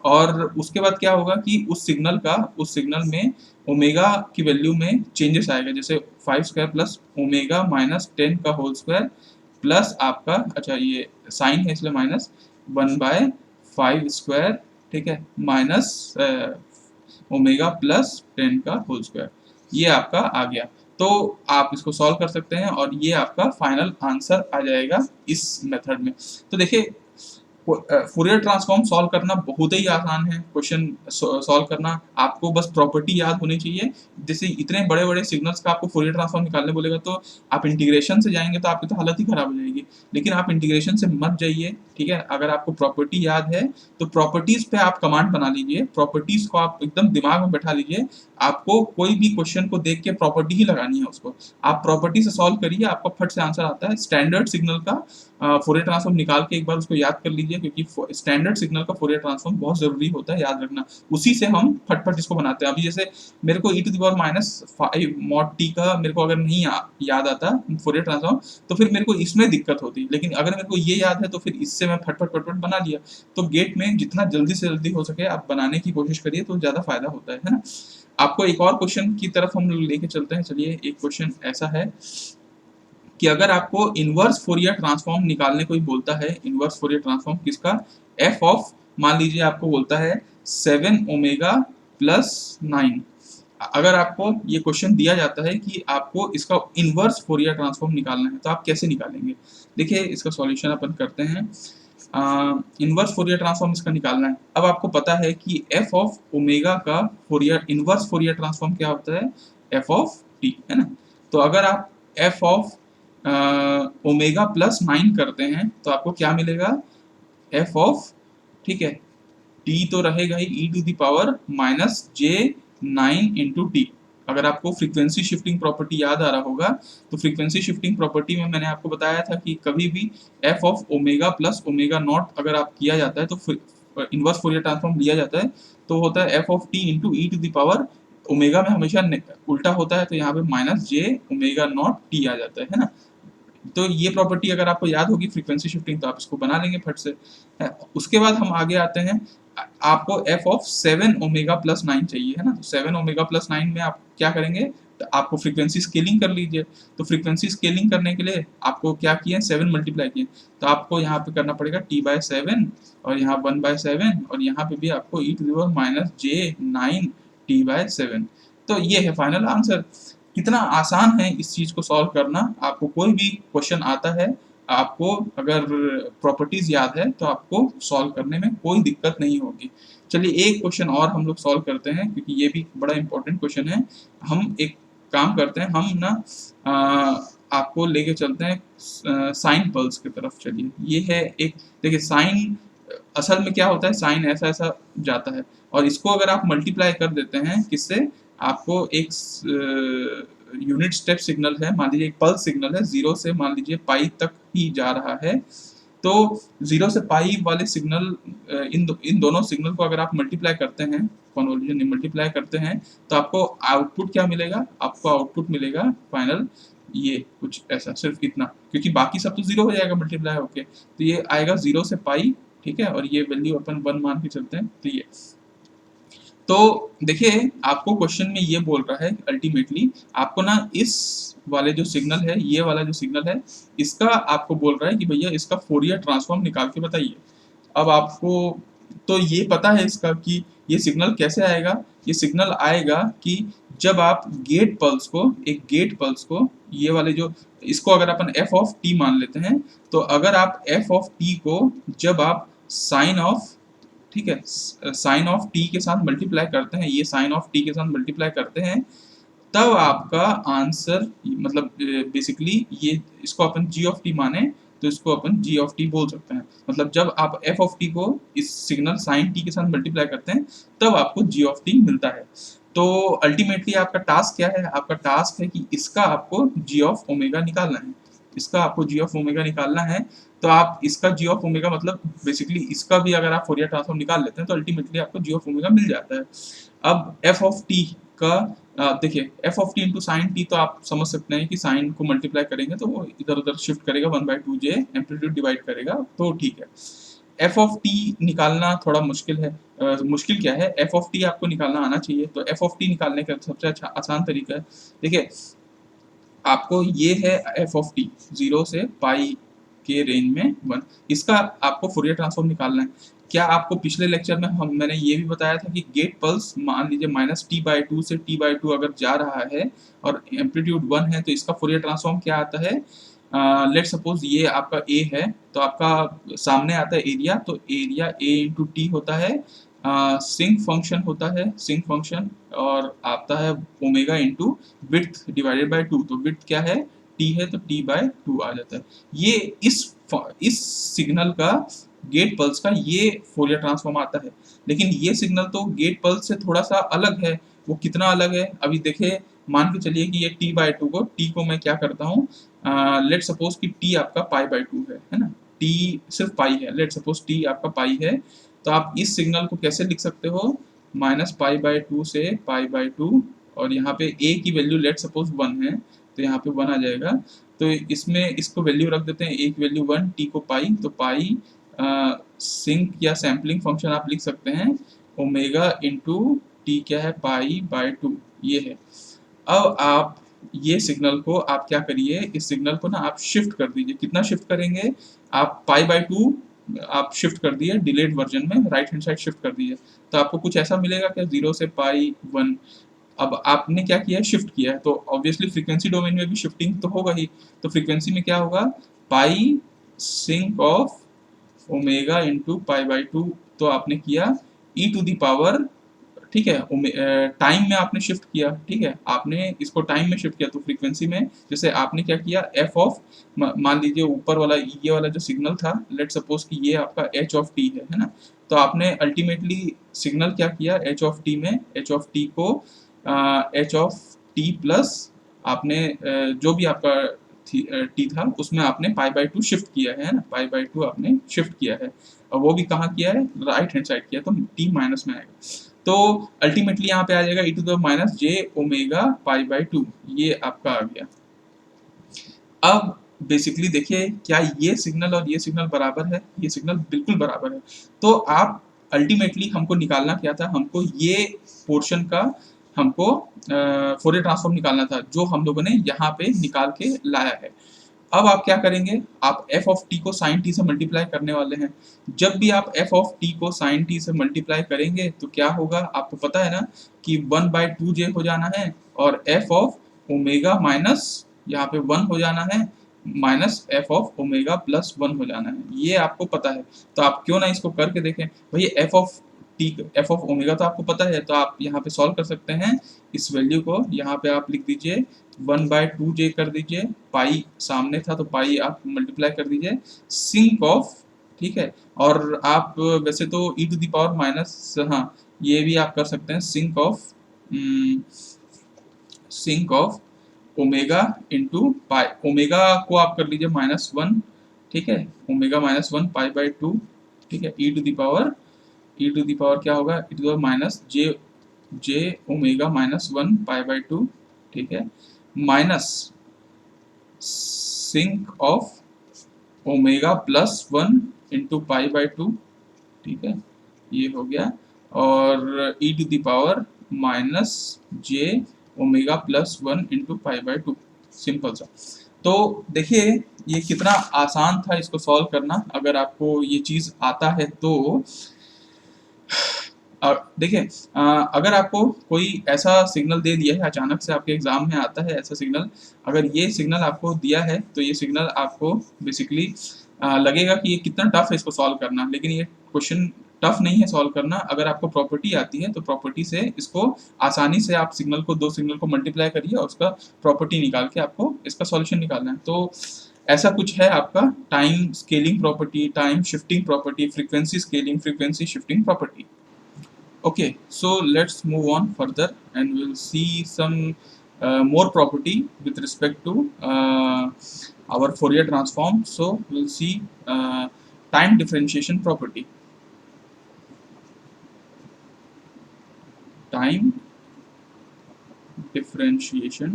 और उसके बाद क्या होगा कि उस सिग्नल में ओमेगा की वैल्यू में चेंजेस आएगा, जैसे 5 स्क्वायर प्लस ओमेगा माइनस 10 का होल स्क्वायर प्लस आपका, अच्छा ये साइन है इसलिए माइनस 1/5 स्क्वायर, ठीक है, माइनस ओमेगा प्लस 10 का होल स्क्वायर। ये आपका आ गया। तो आप इसको सॉल्व कर सकते हैं और ये आपका फाइनल आंसर आ जाएगा इस मेथड में। तो देखिए, फूरियर ट्रांसफॉर्म सॉल्व करना बहुत ही आसान है। क्वेश्चन सॉल्व करना आपको बस प्रॉपर्टी याद होनी चाहिए। जैसे इतने बड़े बड़े सिग्नल्स का आपको फूरियर ट्रांसफॉर्म निकालने बोलेगा तो आप इंटीग्रेशन से जाएंगे तो आपकी तो हालत ही खराब हो जाएगी। लेकिन आप इंटीग्रेशन से मत जाइए, ठीक है। अगर आपको प्रॉपर्टी याद है तो प्रॉपर्टीज पे आप कमांड बना लीजिए, प्रॉपर्टीज को आप एकदम दिमाग में बैठा लीजिए। आपको कोई भी क्वेश्चन को देख के प्रॉपर्टी ही लगानी है उसको, आप प्रॉपर्टी से सॉल्व करिए, आपका फट से आंसर आता है। स्टैंडर्ड सिग्नल का फोरियर ट्रांसफॉर्म निकाल के एक बार उसको याद कर लीजिए, क्योंकि स्टैंडर्ड सिग्नल का फोरियर ट्रांसफॉर्म बहुत जरूरी होता है, याद रखना। उसी से हम फटफट इसको बनाते हैं। अभी जैसे मेरे को e to the power minus 5 mod T का मेरे को अगर नहीं याद आता फोरियर ट्रांसफॉर्म तो फिर मेरे को इसमें दिक्कत होती, लेकिन अगर मेरे को ये याद है तो फिर इससे मैं फटफट फटफट बना लिया। तो गेट में जितना जल्दी से जल्दी हो सके आप बनाने की कोशिश करिए तो ज़्यादा फायदा होता है ना। आपको एक और क्वेश्चन की तरफ हम लोग लेके चलते हैं। चलिए, एक क्वेश्चन ऐसा है कि अगर आपको इनवर्स फोरियर ट्रांसफॉर्म निकालने कोई बोलता है, इनवर्स फोरियर ट्रांसफॉर्म किसका, एफ ऑफ, मान लीजिए आपको बोलता है 7 ओमेगा प्लस 9। अगर आपको ये क्वेश्चन दिया जाता है कि आपको इसका इनवर्स फोरियर ट्रांसफॉर्म निकालना है तो आप कैसे निकालेंगे। देखिए, इसका सॉल्यूशन अपन करते हैं। इनवर्स फोरियर ट्रांसफॉर्म इसका निकालना है। अब आपको पता है कि एफ ऑफ ओमेगा का फोरियर इनवर्स फोरियर ट्रांसफॉर्म क्या होता है, एफ ऑफ टी, है ना। तो अगर आप एफ ऑफ ओमेगा प्लस 9 करते हैं तो आपको क्या मिलेगा, एफ ऑफ, ठीक है, टी तो रहेगा ही e to the power minus j 9 into T. अगर आपको फ्रीक्वेंसी शिफ्टिंग प्रॉपर्टी याद आ रहा होगा तो फ्रीक्वेंसी शिफ्टिंग प्रॉपर्टी में मैंने आपको बताया था कि कभी भी F of omega plus omega naught अगर आप किया जाता है तो इनवर्स फोरियर ट्रांसफॉर्म लिया जाता है तो होता है F of T into e to the power, omega में हमेशा उल्टा होता है तो यहाँ पे minus j omega not T आ जाता है ना। तो ये प्रॉपर्टी अगर आपको याद होगी फ्रीक्वेंसी शिफ्टिंग तो आप इसको बना लेंगे फट से। उसके बाद हम आगे आते हैं, आपको एफ ऑफ 7 ओमेगा प्लस 9 चाहिए, है ना। तो 7 ओमेगा प्लस 9 में आप क्या करेंगे, तो आपको फ्रीक्वेंसी स्केलिंग कर लीजिए। तो फ्रीक्वेंसी स्केलिंग करने के लिए आपको क्या किया, 7 मल्टीप्लाई किए, तो आपको यहाँ पे करना पड़ेगा t/7 और यहाँ 1/7 और यहाँ पे भी आपको e⁻⁻j9 t/7। तो ये है फाइनल आंसर। कितना आसान है इस चीज को सॉल्व करना। आपको कोई भी क्वेश्चन आता है, आपको अगर प्रॉपर्टीज याद है तो आपको सॉल्व करने में कोई दिक्कत नहीं होगी। चलिए एक क्वेश्चन और हम लोग सॉल्व करते हैं, क्योंकि ये भी बड़ा इंपॉर्टेंट क्वेश्चन है। हम एक काम करते हैं, हम ना आपको लेके चलते हैं साइन पल्स की तरफ। चलिए, ये है एक, देखिए साइन असल में क्या होता है, साइन ऐसा ऐसा जाता है और इसको अगर आप मल्टीप्लाई कर देते हैं किससे, आपको एक यूनिट स्टेप सिग्नल है, मान लीजिए एक पल्स सिग्नल है, 0 से मान लीजिए पाई तक ही जा रहा है। तो 0 से पाई वाले सिग्नल, इन दोनों सिग्नल को अगर आप मल्टीप्लाई करते हैं, कन्वोल्यूशन में मल्टीप्लाई करते हैं, तो आपको आउटपुट क्या मिलेगा, आपको आउटपुट मिलेगा फाइनल ये कुछ ऐसा, सिर्फ इतना, क्योंकि बाकी सब तो 0 हो जाएगा मल्टीप्लाई होके। तो ये आएगा 0 से पाई, ठीक है, और ये वैल्यू अपन 1 मान के चलते हैं। तो ये, तो देखिए आपको क्वेश्चन में ये बोल रहा है अल्टीमेटली आपको ना इस वाले जो सिग्नल है, ये वाला जो सिग्नल है, इसका आपको बोल रहा है कि भैया इसका फोरियर ट्रांसफॉर्म निकाल के बताइए। अब आपको तो ये पता है इसका कि ये सिग्नल कैसे आएगा। ये सिग्नल आएगा कि जब आप गेट पल्स को, एक गेट पल्स को, ये वाले जो, इसको अगर अपन f ऑफ t मान लेते हैं, तो अगर आप f ऑफ t को जब आप साइन ऑफ, ठीक है, साइन ऑफ टी के साथ मल्टीप्लाई करते हैं, ये साइन ऑफ टी के साथ मल्टीप्लाई करते हैं, तब आपका आंसर, मतलब बेसिकली ये, इसको अपन g ऑफ टी माने तो इसको अपन g ऑफ टी बोल सकते हैं। मतलब जब आप f ऑफ टी को इस सिग्नल साइन टी के साथ मल्टीप्लाई करते हैं तब आपको g ऑफ टी मिलता है। तो अल्टीमेटली आपका टास्क क्या है, आपका टास्क है कि इसका आपको g ऑफ ओमेगा निकालना है, इसका आपको g ऑफ ओमेगा निकालना है। तो आप इसका g ऑफ ओमेगा, मतलब बेसिकली इसका भी अगर आप फोरियर ट्रांसफॉर्म निकाल लेते हैं तो अल्टीमेटली आपको g ऑफ ओमेगा मिल जाता है। अब f ऑफ t का देखिए, f of t into sine T, तो आप समझ सकते हैं कि साइन को मल्टीप्लाई करेंगे तो वो इधर उधर शिफ्ट करेगा, 1/2j एम्पलीट्यूड डिवाइड करेगा, तो ठीक है। f ऑफ t निकालना थोड़ा मुश्किल है। मुश्किल क्या है, f ऑफ t आपको निकालना आना चाहिए। तो f ऑफ t निकालने का सबसे अच्छा आसान तरीका है, देखिए आपको ये है f ऑफ t 0 से पाई के रेंज में 1, इसका आपको फोरियर ट्रांसफॉर्म निकालना है। क्या आपको पिछले लेक्चर में मैंने ये भी बताया था कि गेट पल्स मान लीजिए -t/2 से t/2 अगर जा रहा है और एम्पलीट्यूड 1 है, तो इसका फोरियर ट्रांसफॉर्म क्या आता है, लेट सपोज ये आपका a है, तो आपका सामने आता है एरिया, तो एरिया a इंटू टी होता है, सिंक फंक्शन होता है, सिंक फंक्शन, और आता है omega into width divided by 2, तो विड्थ क्या है, t है, तो t/2 आ जाता है। ये इस सिग्नल का, गेट पल्स का ये फोरियर ट्रांसफॉर्म आता है। लेकिन ये सिग्नल तो गेट पल्स से थोड़ा सा अलग है। वो कितना अलग है, अभी देखिए, मान के चलिए कि ये t/2 को, t को मैं क्या करता हूँ, लेट सपोज कि t आपका पाई/2 है ना, t सिर्फ पाई है, लेट सपोज t आपका पाई है, तो आप इस सिग्नल को कैसे लिख सकते हो, -पाई/2 से पाई/2, और यहाँ पे a की वैल्यू लेट सपोज 1 है, तो यहाँ पे 1 आ जाएगा। तो इसमें इसको वैल्यू रख देते हैं, a की वैल्यू 1, t को पाई, तो पाई सिंक या सैम्पलिंग फंक्शन आप लिख सकते हैं, ओमेगा इंटू टी क्या है, पाई/2, ये है। अब आप ये सिग्नल को आप क्या करिए, इस सिग्नल को ना आप शिफ्ट कर दीजिए। कितना शिफ्ट करेंगे, आप पाई/2 आप शिफ्ट कर दिए, डिलेड वर्जन में राइट हैंड साइड शिफ्ट कर दिए, तो आपको कुछ ऐसा मिलेगा क्या, 0 से पाई/1। अब आपने क्या किया है, शिफ्ट किया है, तो ऑब्वियसली फ्रीक्वेंसी डोमेन में भी शिफ्टिंग तो होगा ही। तो फ्रीक्वेंसी में क्या होगा, पाई सिंक ऑफ ओमेगा इंटू पाई/2, तो आपने किया ई टू दी पावर, ठीक है, टाइम में आपने शिफ्ट किया, ठीक है, आपने इसको टाइम में शिफ्ट किया, तो फ्रीक्वेंसी में जैसे आपने क्या किया, एफ ऑफ, मान लीजिए ऊपर वाला ये वाला जो सिग्नल था, लेट सपोज कि ये आपका एच ऑफ टी है ना, तो आपने अल्टीमेटली सिग्नल क्या किया, एच ऑफ टी में, एच ऑफ टी को एच ऑफ टी प्लस आपने जो भी आपका टी था उसमें आपने पाई/2 शिफ्ट किया है ना, पाई/2 आपने शिफ्ट किया है, और वो भी कहाँ किया है, राइट हैंड साइड किया, तो टी माइनस में आएगा। तो अल्टीमेटली यहाँ पे आ जाएगा e⁻j पाई/2, ये आपका आ गया। अब बेसिकली देखिए, क्या ये सिग्नल और ये सिग्नल बराबर है, ये सिग्नल बिल्कुल बराबर है। तो आप अल्टीमेटली हमको निकालना क्या था, हमको ये पोर्शन का हमको फोरियर ट्रांसफॉर्म निकालना था, जो हम लोगों ने यहाँ पे निकाल के लाया है। अब आप क्या करेंगे, आप f ऑफ t को sin t से मल्टीप्लाई करने वाले हैं। जब भी आप f ऑफ t को sin t से मल्टीप्लाई करेंगे तो क्या होगा, आपको पता है ना कि 1/2j हो जाना है, और f ऑफ ओमेगा माइनस यहाँ पे 1 हो जाना है, minus f of omega plus 1 हो जाना है, ये आपको पता है। तो आप क्यों ना इसको करके देखें भाई, f ऑफ ओमेगा तो आपको पता है, तो आप यहाँ पे सॉल्व कर सकते हैं। इस वैल्यू को यहाँ पे आप लिख दीजिए 1/2j कर दीजिए, पाई सामने था तो पाई आप मल्टीप्लाई कर दीजिए, सिंक ऑफ, ठीक है। और आप वैसे तो e to the power minus, हाँ ये भी आप कर सकते हैं, sinc of omega into pi, ओमेगा को आप कर लीजिए -1, ठीक है, ओमेगा -1 पाई/2, ठीक है, e टू द पावर क्या होगा, e to the power minus j omega -1 पाई/2, ठीक है, minus sinc of omega +1 into पाई/2, ठीक है, ये हो गया, और e to the power minus j omega +1 into पाई/2, सिंपल सा। तो देखिए ये कितना आसान था इसको सॉल्व करना, अगर आपको ये चीज़ आता है तो। देखिए, अगर आपको कोई ऐसा सिग्नल दे दिया है, अचानक से आपके एग्जाम में आता है ऐसा सिग्नल, अगर ये सिग्नल आपको दिया है तो ये सिग्नल आपको बेसिकली लगेगा कि ये कितना टफ है इसको सॉल्व करना, लेकिन ये क्वेश्चन टफ नहीं है सॉल्व करना। अगर आपको प्रॉपर्टी आती है तो प्रॉपर्टी से इसको आसानी से आप दो सिग्नल को मल्टीप्लाई करिए और उसका प्रॉपर्टी निकाल के आपको इसका सॉल्यूशन निकालना है। तो ऐसा कुछ है आपका time scaling property, time shifting property, frequency scaling, frequency shifting property. Okay, so let's move on further and we'll see some more property with respect to our Fourier transform. So we'll see time differentiation property. Time differentiation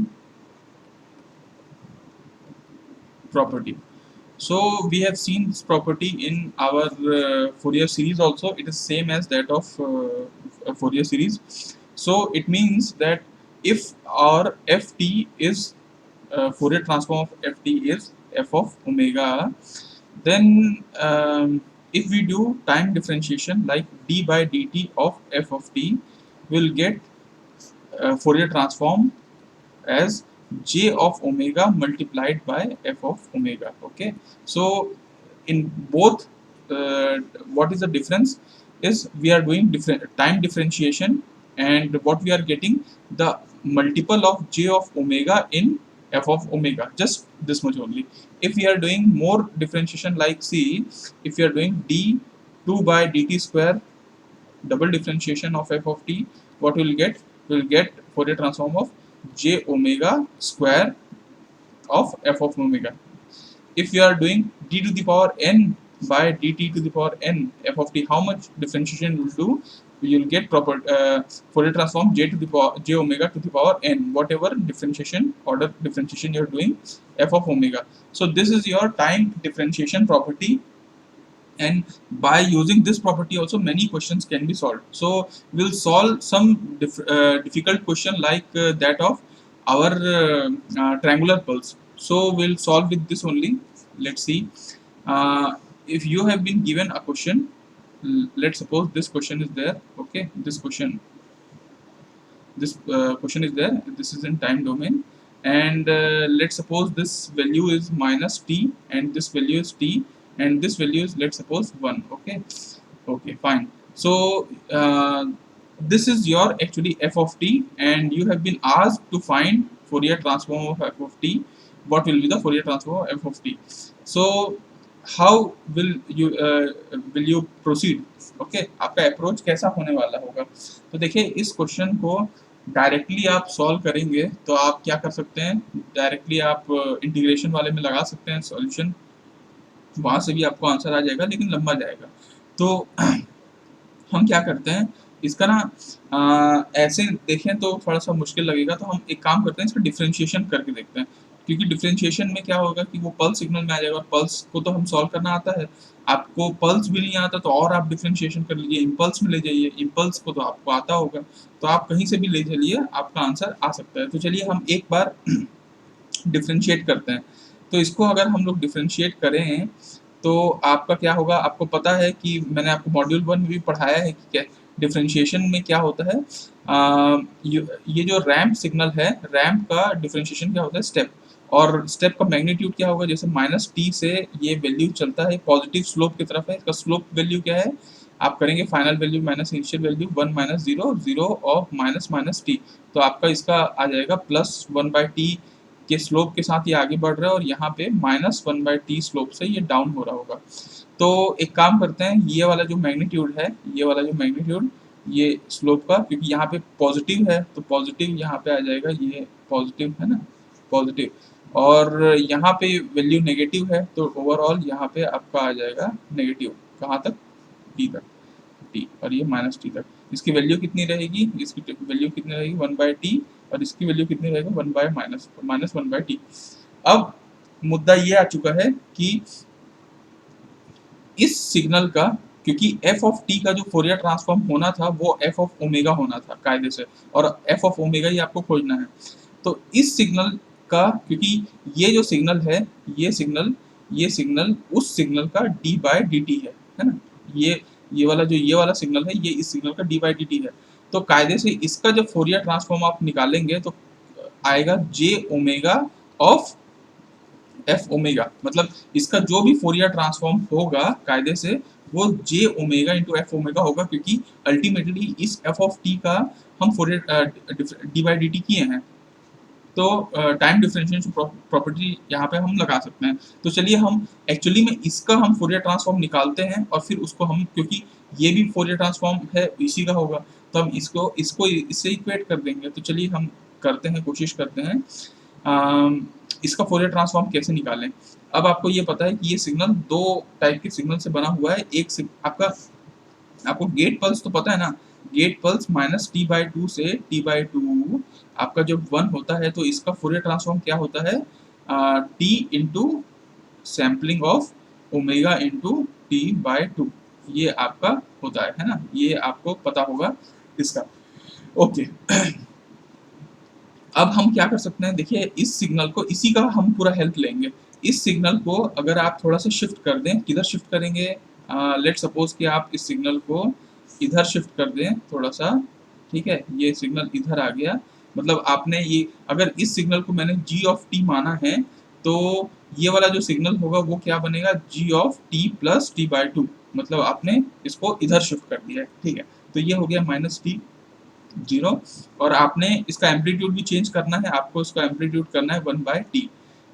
property. So we have seen this property in our Fourier series also. It is same as that of Fourier series. So it means that if our ft is Fourier transform of ft is f of omega, then if we do time differentiation like d by dt of f of t, we'll get Fourier transform as j of omega multiplied by f of omega. Okay, so in both, what is the difference is we are doing different time differentiation, and what we are getting the multiple of j of omega in f of omega, just this much only. If we are doing more differentiation, like see, if we are doing d2 by dt square double differentiation of f of t, what we will get, we will get Fourier transform of j omega square of f of omega. If you are doing d to the power n by dt to the power n f of t, how much differentiation will do? You will get proper Fourier transform j to the power j omega to the power n, whatever differentiation order differentiation you are doing f of omega. So this is your time differentiation property, and by using this property also many questions can be solved. So we'll solve some difficult question like that of our triangular pulse. So we'll solve with this only. Let's see, if you have been given a question, let's suppose this question is there. Okay, this question is there, this is in time domain, and let's suppose this value is minus t, and this value is t, and this value is, let's suppose, 1. Okay, okay, fine. So this is your actually f of t, and you have been asked to find Fourier transform of f of t. What will be the Fourier transform of f of t? So how will you proceed? Okay, आपका अप्रोच कैसा होने वाला होगा? तो देखिए, इस क्वेश्चन को डायरेक्टली आप सॉल्व करेंगे तो आप क्या कर सकते हैं, डायरेक्टली आप इंटीग्रेशन वाले में लगा सकते हैं सॉल्यूशन, वहाँ से भी आपको आंसर आ जाएगा, लेकिन लंबा जाएगा। तो हम क्या करते हैं इसका ना, ऐसे देखें तो थोड़ा सा मुश्किल लगेगा, तो हम एक काम करते हैं, इसका डिफ्रेंशिएशन करके देखते हैं। क्योंकि डिफरेंशिएशन में क्या होगा कि वो पल्स सिग्नल में आ जाएगा, और पल्स को तो हम सॉल्व करना आता है। आपको पल्स भी नहीं आता तो और आप डिफरेंशिएशन कर लीजिए, इम्पल्स में ले जाइए, इम्पल्स को तो आपको आता होगा, तो आप कहीं से भी ले चलिए, आपका आंसर आ सकता है। तो चलिए हम एक बार डिफरेंशिएट करते हैं। तो इसको अगर हम लोग डिफरेंशिएट करें तो आपका क्या होगा, आपको पता है कि मैंने आपको मॉड्यूल 1 में भी पढ़ाया है कि क्या डिफरेंशिएशन में क्या होता है। ये जो रैंप सिग्नल है, रैंप का डिफरेंशिएशन क्या होता है, स्टेप, और स्टेप का मैग्नीट्यूड क्या होगा, जैसे माइनस टी से ये वैल्यू चलता है पॉजिटिव स्लोप की तरफ है, इसका स्लोप वैल्यू क्या है, आप करेंगे final value minus initial value 1 minus zero, zero of minus minus T, तो आपका इसका आ जाएगा प्लस 1/t के स्लोप के साथ ये आगे बढ़ रहा है, और यहाँ पे -1/t स्लोप से ये डाउन हो रहा होगा। तो एक काम करते हैं, ये वाला जो मैग्नीट्यूड है, ये वाला जो मैग्नीट्यूड, ये स्लोप का, क्योंकि यहाँ पे पॉजिटिव है तो पॉजिटिव यहाँ पे आ जाएगा, ये पॉजिटिव है ना, पॉजिटिव, और यहाँ पे वैल्यू नेगेटिव है तो ओवरऑल यहाँ पे आपका आ जाएगा नेगेटिव, कहाँ तक, टी तक, टी, और ये माइनस टी तक। इसकी वैल्यू कितनी रहेगी, इसकी वैल्यू कितनी रहेगी 1/t, और इसकी वैल्यू कितनी रहेगी 1 बाय माइनस 1/t। अब मुद्दा ये आ चुका है कि इस सिग्नल का, क्योंकि एफ ऑफ टी का जो फोरियर ट्रांसफॉर्म होना था वो एफ ऑफ ओमेगा होना था कायदे से, और एफ ऑफ ओमेगा ही आपको खोजना है। तो इस सिग्नल का, क्योंकि ये जो सिग्नल है, ये सिग्नल उस सिग्नल का डी बाय डी टी है ना, ये वाला सिग्नल है, ये इस सिग्नल का डी बाय डी टी है। तो कायदे से इसका जब फोरियर ट्रांसफॉर्म आप निकालेंगे तो आएगा जे ओमेगा ऑफ एफ ओमेगा, मतलब इसका जो भी फोरियर ट्रांसफॉर्म होगा कायदे से वो जे ओमेगा इंटू एफ ओमेगा होगा, क्योंकि अल्टीमेटली इस एफ ऑफ टी का हम Fourier D by d T किए हैं। तो टाइम डिफरेंशिएशन प्रॉपर्टी यहाँ पे हम लगा सकते हैं। तो चलिए हम एक्चुअली में इसका हम फोरियर ट्रांसफॉर्म निकालते हैं, और फिर उसको हम, क्योंकि ये भी फोरियर ट्रांसफॉर्म है इसी का होगा, तो हम इसको इसको इससे इक्वेट कर देंगे। तो चलिए हम करते हैं, कोशिश करते हैं इसका फोरियर ट्रांसफॉर्म कैसे निकालें। अब आपको ये पता है कि ये सिग्नल दो टाइप के सिग्नल से बना हुआ है। एक आपका, आपको गेट पल्स तो पता है ना, गेट पल्स -t/2 से t/2 आपका जब 1 होता है तो इसका फोरियर ट्रांसफॉर्म क्या होता है, t into sampling of omega into t/2, ये आपका होता है ना, ये आपको पता होगा इसका। ओके, अब हम क्या कर सकते हैं, देखिए इस सिग्नल को, इसी का हम पूरा हेल्प लेंगे। इस सिग्नल को अगर आप थोड़ा सा शिफ्ट कर दें, किधर शिफ्ट करेंगे, लेट सपोज कि आप इस सिग्नल को इधर शिफ्ट कर दें थोड़ा सा, ठीक है, ये सिग्नल इधर आ गया, मतलब आपने ये, अगर इस सिग्नल को मैंने जी ऑफ टी माना है तो ये वाला जो सिग्नल होगा वो क्या बनेगा, जी ऑफ टी प्लस t/2, मतलब आपने इसको इधर शिफ्ट कर दिया है, ठीक है। तो ये हो गया -t 0, और आपने इसका एम्पलीट्यूड भी चेंज करना है, आपको इसका एम्पलीट्यूड करना है 1/t,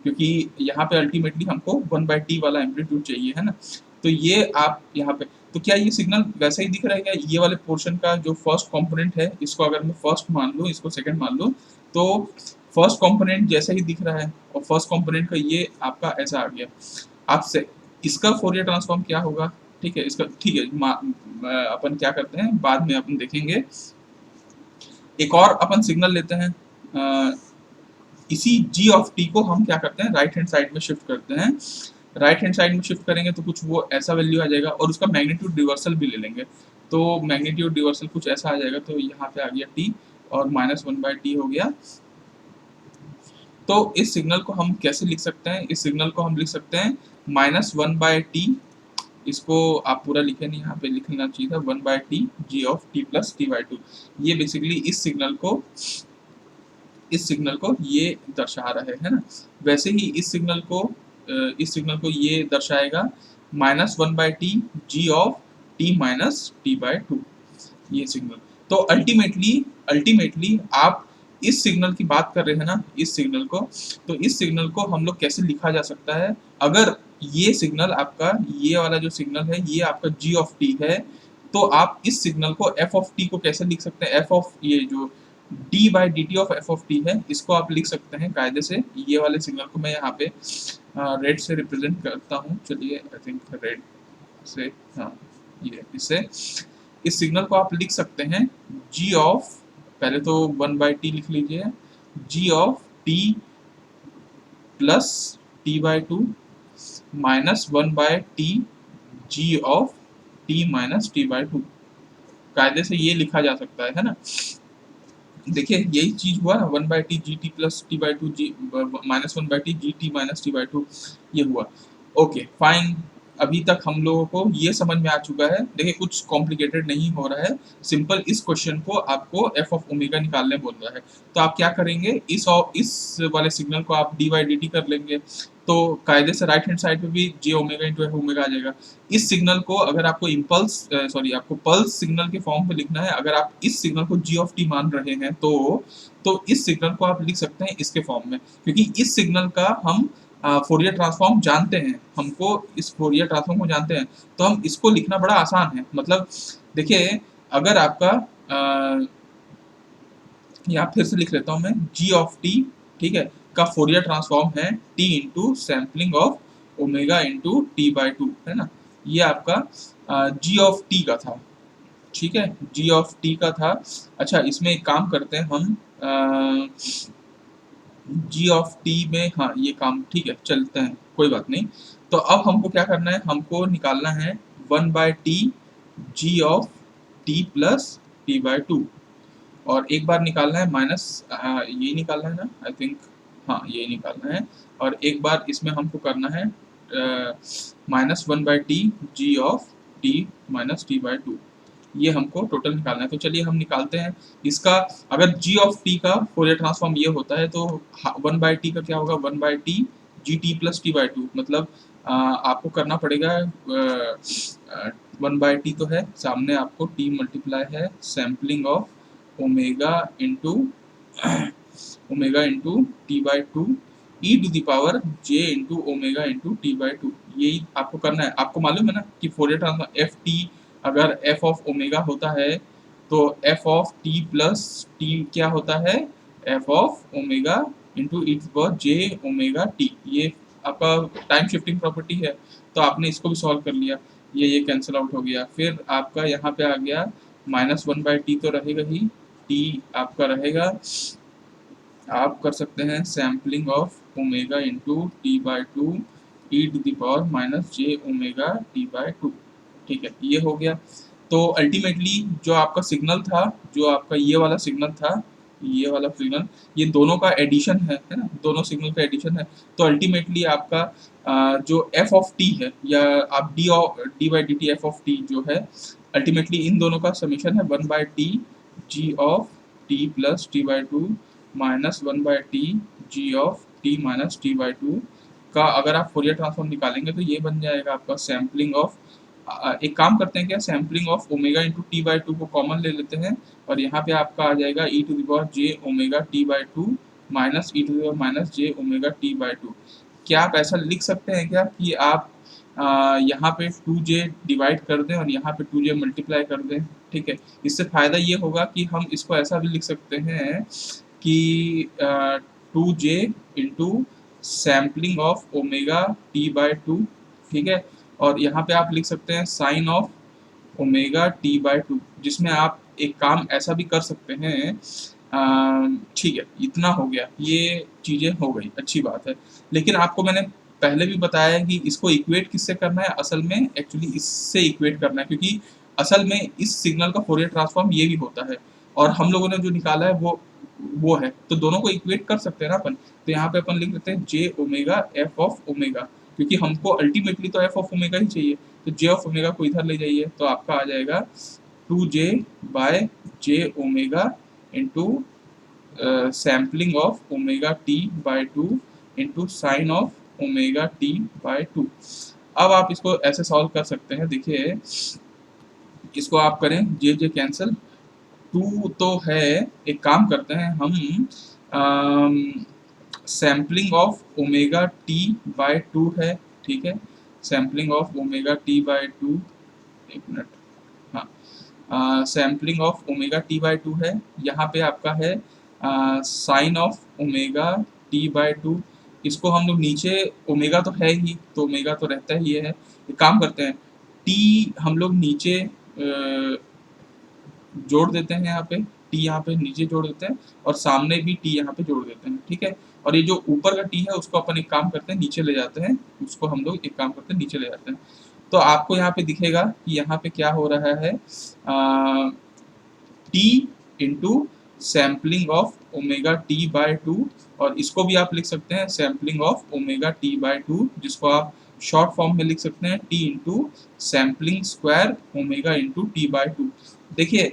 क्योंकि यहाँ पे अल्टीमेटली हमको 1/t वाला एम्पलीट्यूड चाहिए, है ना। तो ये आप यहाँ पे, तो क्या ये सिग्नल वैसा ही दिख रहा है क्या, ये वाले पोर्शन का जो फर्स्ट कंपोनेंट है, इसको अगर मैं फर्स्ट मान लूँ, इसको सेकंड मान लूँ, तो फर्स्ट कंपोनेंट जैसा ही दिख रहा है, और फर्स्ट कंपोनेंट का ये आपका ऐसा आ गया। आपसे इसका फोरियर ट्रांसफॉर्म क्या होगा, ठीक है, इसका, ठीक है, अपन क्या करते हैं बाद में अपन देखेंगे। एक और अपन सिग्नल लेते हैं, इसी g ऑफ t को हम क्या करते हैं, राइट हैंड साइड में शिफ्ट करते हैं। राइट हैंड साइड में शिफ्ट करेंगे तो कुछ वो ऐसा वैल्यू आ जाएगा, और उसका मैग्नीट्यूड रिवर्सल भी ले लेंगे, तो मैग्नीट्यूड रिवर्सल कुछ ऐसा आ जाएगा, तो यहाँ पे आ गया t, और -1/t हो गया। तो इस सिग्नल को हम कैसे लिख सकते हैं, इस सिग्नल को हम लिख सकते हैं -1/t, इसको आप पूरा लिखे नहीं, यहाँ पे लिखना चाहिए था 1/t g of t plus t/2। ये बेसिकली इस सिग्नल को ये दर्शा रहे है ना। वैसे ही इस सिग्नल को ये दर्शाएगा -1/t g of t minus t/2, ये सिग्नल। तो अल्टीमेटली आप इस सिग्नल की बात कर रहे हैं ना, इस सिग्नल को, तो इस सिग्नल को हम लोग कैसे लिखा जा सकता है, अगर ये सिग्नल आपका, ये वाला जो सिग्नल है ये आपका g ऑफ t है, तो आप इस सिग्नल को f ऑफ t को कैसे लिख सकते हैं, f ऑफ ये जो d by d T of F of T है, इसको आप लिख सकते हैं कायदे से। ये वाले सिग्नल को मैं यहाँ पे रेड से रिप्रेजेंट करता हूँ, चलिए आई थिंक रेड से, हाँ ये इससे, इस सिग्नल को आप लिख सकते हैं g ऑफ, पहले तो 1/t लिख लीजिए, g of t plus T by two minus 1/t ji of T minus T by two. कायदे से ये लिखा जा सकता है ना। देखिए यही चीज हुआ ना, 1/t G T plus T by two G minus 1/t G T minus T by two, ये हुआ। ओके फाइन, अभी तक हम लोगों को ये समझ में आ चुका है। देखिए कुछ कॉम्प्लिकेटेड नहीं हो रहा है, सिंपल इस क्वेश्चन को आपको एफ ऑफ ओमेगा निकालने बोल रहा है। तो आप क्या करेंगे, इस वाले सिग्नल को आप डी बाई डी टी कर लेंगे, तो कायदे से राइट हैंड साइड पे भी जे ओमेगा इंटू एफ ओमेगा आ जाएगा। इस सिग्नल को अगर आपको इम्पल्स सॉरी आपको पल्स सिग्नल के फॉर्म में लिखना है, अगर आप इस सिग्नल को जी ऑफ टी मान रहे हैं तो इस सिग्नल को आप लिख सकते हैं इसके फॉर्म में, क्योंकि इस सिग्नल का हम फोरियर ट्रांसफॉर्म जानते हैं, हमको इस फोरियर ट्रांसफॉर्म को जानते हैं, तो हम इसको लिखना बड़ा आसान है। मतलब देखिए अगर आपका यहाँ फिर से लिख लेता हूँ मैं, जी ऑफ टी, ठीक है, का फोरियर ट्रांसफॉर्म है T into sampling of omega into T by two, है ना। ये आपका जी ऑफ टी का था, ठीक है, जी ऑफ टी का था। अच्छा इसमें एक काम करते हैं हम, जी ऑफ टी में, हाँ ये काम ठीक है, चलते हैं कोई बात नहीं। तो अब हमको क्या करना है, हमको निकालना है 1/t ji of T plus T by two, और एक बार निकालना है माइनस, यही निकालना है ना आई थिंक, हाँ यही निकालना है। और एक बार इसमें हमको करना है minus 1/t ji of T minus T by two, ये हमको टोटल निकालना है। तो चलिए हम निकालते हैं इसका। अगर जी ऑफ टी का फोरियर ट्रांसफॉर्म ये होता है तो 1/t का क्या होगा, 1/t G T plus T by to, मतलब आपको करना पड़ेगा 1/t तो है सामने, आपको t मल्टीप्लाई है sampling of omega into omega into T by two e to the power j into omega into T by two, यही आपको करना है। आपको मालूम है ना कि फोरियर ट्रांसफॉर्म एफ टी अगर एफ ऑफ ओमेगा होता है तो F of T plus t क्या होता है, F of omega into e to the power J omega t, ये आपका टाइम शिफ्टिंग प्रॉपर्टी है। तो आपने इसको भी सॉल्व कर लिया, ये कैंसिल आउट हो गया। फिर आपका यहाँ पे आ गया माइनस 1/t तो रहेगा ही, t आपका रहेगा, आप कर सकते हैं sampling of omega into T by two e to the power minus j omega T by two, ठीक है ये हो गया। तो अल्टीमेटली जो आपका सिग्नल था, जो आपका ये वाला सिग्नल था, ये वाला सिग्नल, ये दोनों का एडिशन है ना, दोनों सिग्नल का एडिशन है। तो अल्टीमेटली आपका जो एफ ऑफ टी है, या आप d by d t f of t जो है, अल्टीमेटली इन दोनों का समीशन है 1/t ji of T plus T by two minus 1/t ji of T minus T by two का अगर आप फोरियर ट्रांसफॉर्म निकालेंगे तो ये बन जाएगा आपका सैम्पलिंग ऑफ, एक काम करते हैं क्या, sampling of omega into T by two को कॉमन ले लेते हैं, और यहाँ पे आपका आ जाएगा e to the power J omega T by two minus e to the power minus j omega T by two. क्या आप ऐसा लिख सकते हैं क्या कि आप यहाँ पे 2j डिवाइड कर दें और यहाँ पे 2j मल्टीप्लाई कर दें, ठीक है। इससे फ़ायदा ये होगा कि हम इसको ऐसा भी लिख सकते हैं कि 2j into sampling of omega T by two, ठीक है, और यहाँ पे आप लिख सकते हैं sine of omega T by two, जिसमें आप एक काम ऐसा भी कर सकते हैं, ठीक है इतना हो गया, ये चीज़ें हो गई, अच्छी बात है। लेकिन आपको मैंने पहले भी बताया है कि इसको इक्वेट किससे करना है, असल में एक्चुअली इससे इक्वेट करना है, क्योंकि असल में इस सिग्नल का फोरियर ट्रांसफॉर्म ये भी होता है, और हम लोगों ने जो निकाला है वो है, तो दोनों को इक्वेट कर सकते हैं ना अपन। तो यहाँ पे अपन लिख लेते हैं जे ओमेगा एफ ऑफ ओमेगा, क्योंकि हमको अल्टीमेटली तो एफ ऑफ ओमेगा ही चाहिए, तो जे ऑफ ओमेगा को इधर ले जाइए, तो आपका आ जाएगा 2j by j omega into sampling of omega T by two into sine of omega T by two. अब आप इसको ऐसे सॉल्व कर सकते हैं, देखिए इसको आप करें जे जे कैंसिल, टू तो है, एक काम करते हैं हम, sampling of omega T by two है, ठीक है, sampling of omega T by two, एक मिनट, हाँ sampling of omega T by two है, यहाँ पे आपका है sine of omega T by two, इसको हम लोग नीचे, ओमेगा तो है ही, तो ओमेगा तो रहता ही है, एक काम करते हैं टी हम लोग नीचे जोड़ देते हैं यहाँ पे, टी यहाँ पे नीचे जोड़ देते हैं और सामने भी टी यहाँ पे जोड़ देते हैं, ठीक है। और ये जो ऊपर का टी है उसको अपन एक काम करते हैं नीचे ले जाते हैं, उसको हम लोग एक काम करते हैं नीचे ले जाते हैं। तो आपको यहाँ पे दिखेगा कि यहाँ पे क्या हो रहा है, T into sampling of omega T by two, और इसको भी आप लिख सकते हैं sampling of omega T by two, जिसको आप शॉर्ट फॉर्म में लिख सकते हैं T into sampling square omega into T by two. देखिए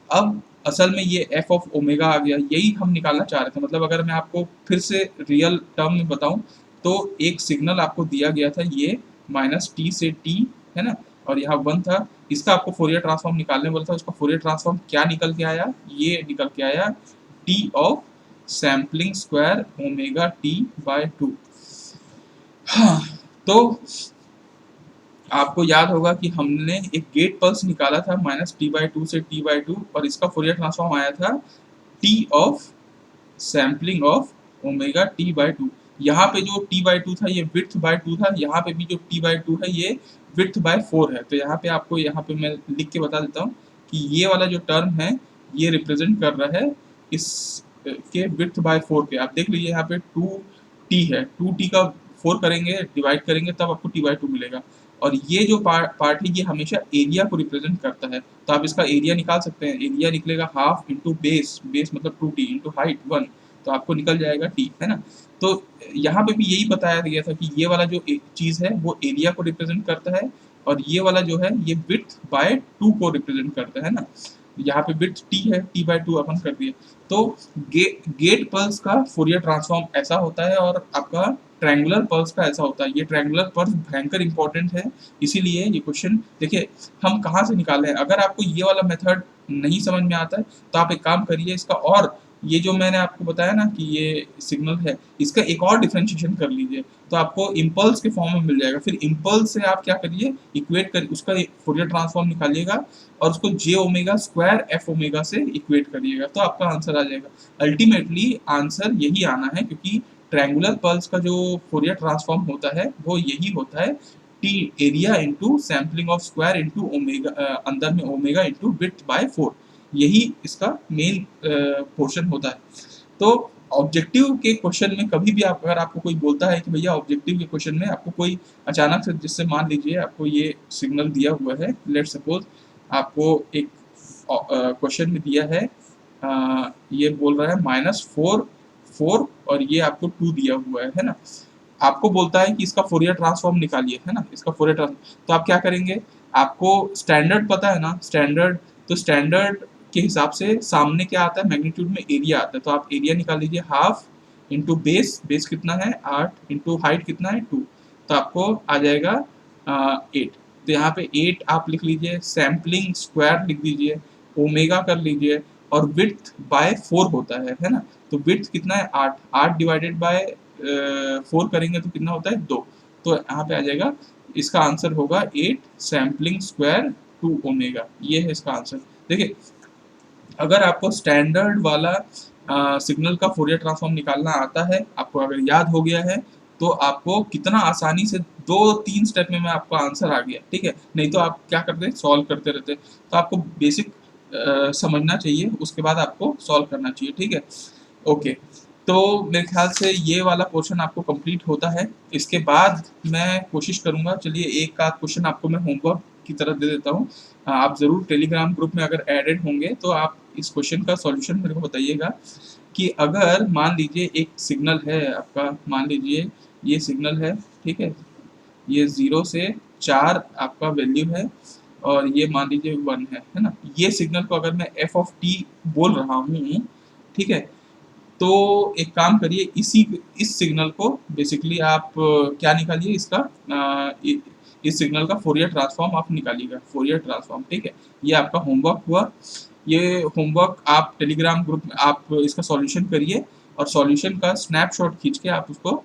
अब असल में ये एफ ऑफ ओमेगा आ गया, यही हम निकालना चाह रहे थे। मतलब अगर मैं आपको फिर से रियल टर्म में बताऊं तो एक सिग्नल आपको दिया गया था ये माइनस टी से टी, है ना, और यहाँ वन था, इसका आपको फोरियर ट्रांसफॉर्म निकालने बोला था। उसका फोरियर ट्रांसफॉर्म क्या निकल के आया, ये निकल के आया T of sampling square omega T by two. हाँ, तो आपको याद होगा कि हमने एक गेट पल्स निकाला था माइनस टी बाई टू से टी बाई टू, और इसका फोरियर ट्रांसफॉर्म आया था T of sampling of omega T by to. यहाँ पे जो टी बाई टू था ये विड्थ बाय टू था, यहाँ पे भी जो टी बाई टू है ये विड्थ बाय फोर है। तो यहाँ पे आपको, यहाँ पे मैं लिख के बता देता हूँ कि ये वाला जो टर्म है ये रिप्रेजेंट कर रहा है इस के विड्थ बाय फोर पे। आप देख लीजिए यहाँ पे टू टी है, टू टी का फोर करेंगे डिवाइड करेंगे तब आपको टी बाई टू मिलेगा। और ये जो पार्ट है ये हमेशा एरिया को रिप्रेजेंट करता है, तो आप इसका एरिया निकाल सकते हैं। एरिया निकलेगा हाफ इंटू बेस, बेस मतलब two t into height one, तो आपको निकल जाएगा टी, है ना। तो यहाँ पे भी यही बताया गया था कि ये वाला जो चीज़ है वो एरिया को रिप्रेजेंट करता है, और ये वाला जो है ये विड्थ बाय टू को रिप्रेजेंट करता है ना। यहाँ पे विड्थ टी है, टी बाय टू अपन कर दिए। तो गेट पल्स का फोरियर ट्रांसफॉर्म ऐसा होता है, और आपका ट्रायंगुलर पल्स का ऐसा होता है। ये ट्रायंगुलर पल्स भयंकर इंपॉर्टेंट है, इसीलिए ये क्वेश्चन देखिए हम कहाँ से निकाले हैं। अगर आपको ये वाला मेथड नहीं समझ में आता है तो आप एक काम करिए इसका, और ये जो मैंने आपको बताया ना कि ये सिग्नल है, इसका एक और डिफरेंशिएशन कर लीजिए तो आपको इम्पल्स के फॉर्म में मिल जाएगा। फिर इम्पल्स से आप क्या करिए, इक्वेट कर उसका फोरियर ट्रांसफॉर्म निकालिएगा और उसको जे ओमेगा स्क्वायर एफ ओमेगा से इक्वेट करिएगा, तो आपका आंसर आ जाएगा। अल्टीमेटली आंसर यही आना है, क्योंकि ट्रायंगुलर पल्स का जो फोरियर ट्रांसफॉर्म होता है वो यही होता है T area into sampling of square into omega, अंदर में omega into width by four, यही इसका मेन पोर्शन होता है। तो ऑब्जेक्टिव के क्वेश्चन में कभी भी अगर आपको कोई बोलता है कि भैया ऑब्जेक्टिव के क्वेश्चन में आपको कोई अचानक से, जिससे मान लीजिए आपको ये सिग्नल दिया हुआ है, लेट सपोज आपको एक क्वेश्चन में दिया है, ये बोल रहा है माइनस फोर फोर और ये आपको टू दिया हुआ है ना। आपको बोलता है कि इसका फोरियर ट्रांसफॉर्म निकालिए, है ना, इसका फोरियर ट्रांसफॉर्म। तो आप क्या करेंगे, आपको स्टैंडर्ड पता है ना, स्टैंडर्ड, तो स्टैंडर्ड के हिसाब से सामने क्या आता है, मैग्नीट्यूड में एरिया आता है। तो आप एरिया निकाल लीजिए, हाफ इंटू बेस, बेस कितना है 8 इंटू हाइट कितना है 2, तो आपको आ जाएगा 8। तो यहाँ पे 8 आप लिख लीजिए, सैम्पलिंग स्क्वायर लिख दीजिए, ओमेगा कर लीजिए, और विड्थ बाय 4 होता है ना। तो विड्थ कितना है 8, 8 डिवाइडेड बाय 4 करेंगे तो कितना होता है 2। तो यहाँ पे आ जाएगा, इसका आंसर होगा 8 सैम्पलिंग स्क्वायर 2 ओमेगा, ये है इसका आंसर। देखिए अगर आपको स्टैंडर्ड वाला सिग्नल का फोरियर ट्रांसफॉर्म निकालना आता है, आपको अगर याद हो गया है, तो आपको कितना आसानी से 2-3 स्टेप में आपका आंसर आ गया, ठीक है। नहीं तो आप क्या करते हैं, सॉल्व करते रहते। तो आपको बेसिक समझना चाहिए, उसके बाद आपको सॉल्व करना चाहिए, ठीक है। ओके, तो मेरे ख्याल से ये वाला पोर्शन आपको कंप्लीट होता है। इसके बाद मैं कोशिश करूंगा, चलिए एक आध क्वेश्चन आपको मैं होमवर्क की तरह दे देता हूँ। आप ज़रूर टेलीग्राम ग्रुप में अगर एडेड होंगे तो आप इस क्वेश्चन का सॉल्यूशन मेरे को बताइएगा कि अगर मान लीजिए एक सिग्नल है आपका, मान लीजिए ये सिग्नल है, ठीक है, ये 0 से 4 आपका वैल्यू है, और ये मान लीजिए 1 है ना। ये सिग्नल को अगर मैं एफ ऑफ टी बोल रहा हूँ, ठीक है, तो एक काम करिए, इस सिग्नल को बेसिकली आप क्या निकालिए, इसका इस सिग्नल का फोरियर ट्रांसफॉर्म आप निकालिएगा, फोरियर ट्रांसफॉर्म, ठीक है। ये आपका होमवर्क हुआ। ये होमवर्क आप टेलीग्राम ग्रुप में आप इसका सॉल्यूशन करिए, और सॉल्यूशन का स्नैपशॉट खींच के आप उसको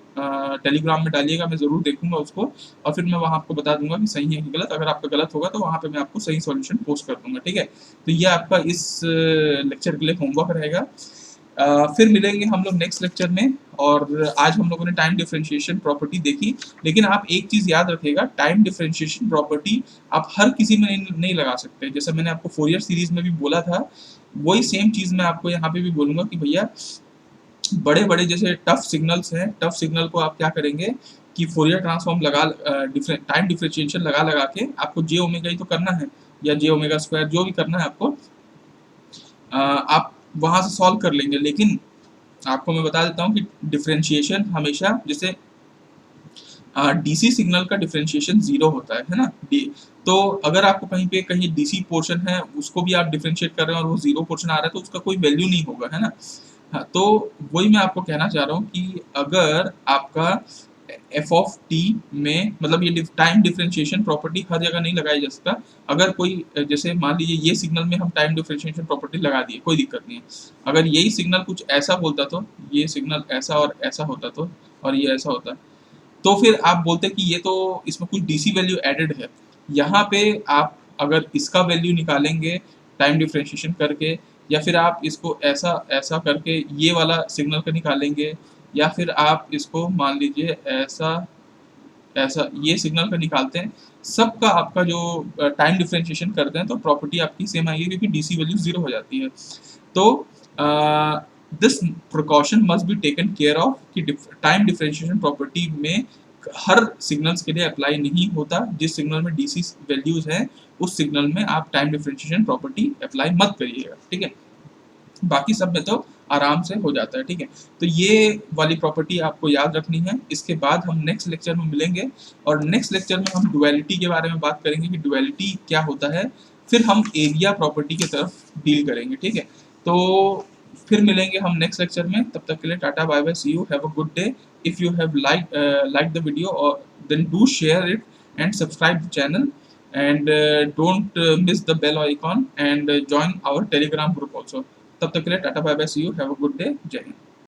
टेलीग्राम में डालिएगा, मैं ज़रूर देखूंगा उसको, और फिर मैं वहाँ आपको बता दूंगा कि सही है कि गलत। अगर आपका गलत होगा तो वहाँ पे मैं आपको सही सॉल्यूशन पोस्ट कर दूंगा, ठीक है। तो ये आपका इस लेक्चर के लिए होमवर्क रहेगा। फिर मिलेंगे हम लोग नेक्स्ट लेक्चर में। और आज हम लोगों ने टाइम डिफरेंशिएशन प्रॉपर्टी देखी, लेकिन आप एक चीज़ याद रखिएगा, टाइम डिफरेंशिएशन प्रॉपर्टी आप हर किसी में नहीं लगा सकते। जैसे मैंने आपको फोरियर सीरीज में भी बोला था वही सेम चीज़ मैं आपको यहाँ पे भी बोलूँगा कि भैया बड़े बड़े जैसे टफ सिग्नल्स हैं, टफ सिग्नल को आप क्या करेंगे कि फोरियर ट्रांसफॉर्म लगा टाइम डिफरेंशिएशन लगा लगा के आपको जे ओमेगा ही तो करना है, या जे ओमेगा स्क्वायर जो भी करना है आपको, आप वहां से सॉल्व कर लेंगे। लेकिन आपको मैं बता देता हूँ कि डिफरेंशिएशन हमेशा जैसे डीसी सिग्नल का डिफरेंशिएशन जीरो होता है ना। तो अगर आपको कहीं पे कहीं डीसी पोर्शन है उसको भी आप डिफरेंशिएट कर रहे हैं और वो जीरो पोर्शन आ रहा है तो उसका कोई वैल्यू नहीं होगा, है ना। हाँ, तो वही मैं आपको कहना चाह रहा हूँ कि अगर आपका एफ ऑफ टी में मतलब ये टाइम डिफरेंशिएशन प्रॉपर्टी हर जगह नहीं लगाई जा सकता। अगर कोई जैसे मान लीजिए ये सिग्नल में हम टाइम डिफरेंशिएशन प्रॉपर्टी लगा दिए, कोई दिक्कत नहीं है। अगर यही सिग्नल कुछ ऐसा बोलता तो ये सिग्नल ऐसा और ऐसा होता तो, और ये ऐसा होता, तो फिर आप बोलते कि ये तो इसमें कुछ डीसी वैल्यू एडेड है। यहाँ पे आप अगर इसका वैल्यू निकालेंगे टाइम डिफरेंशिएशन करके, या फिर आप इसको ऐसा ऐसा करके ये वाला सिग्नल का निकालेंगे, या फिर आप इसको मान लीजिए ऐसा ऐसा ये सिग्नल का निकालते हैं, सबका आपका जो टाइम डिफरेंशिएशन करते हैं तो प्रॉपर्टी आपकी सेम आएगी क्योंकि डीसी वैल्यू जीरो हो जाती है। तो this precaution must be taken care of कि टाइम डिफरेंशिएशन प्रॉपर्टी में हर सिग्नल्स के लिए अप्लाई नहीं होता। जिस सिग्नल में डीसी वैल्यूज है उस सिग्नल में आप टाइम डिफरेंशिएशन प्रॉपर्टी अप्लाई मत करिएगा, ठीक है। बाकी सब में तो आराम से हो जाता है, ठीक है। तो ये वाली प्रॉपर्टी आपको याद रखनी है। इसके बाद हम नेक्स्ट लेक्चर में मिलेंगे और नेक्स्ट लेक्चर में हम डुअलिटी के बारे में बात करेंगे कि डुअलिटी क्या होता है। फिर हम एरिया प्रॉपर्टी की तरफ डील करेंगे, ठीक है। तो फिर मिलेंगे हम नेक्स्ट लेक्चर में। तब तक के लिए tata bye bye, see you, have a good day. If you have like the video और then do share it and subscribe the channel, and don't miss the bell icon and join our telegram group also. तब तक के लिए tata bye bye, see you, have a good day, जय हिंद।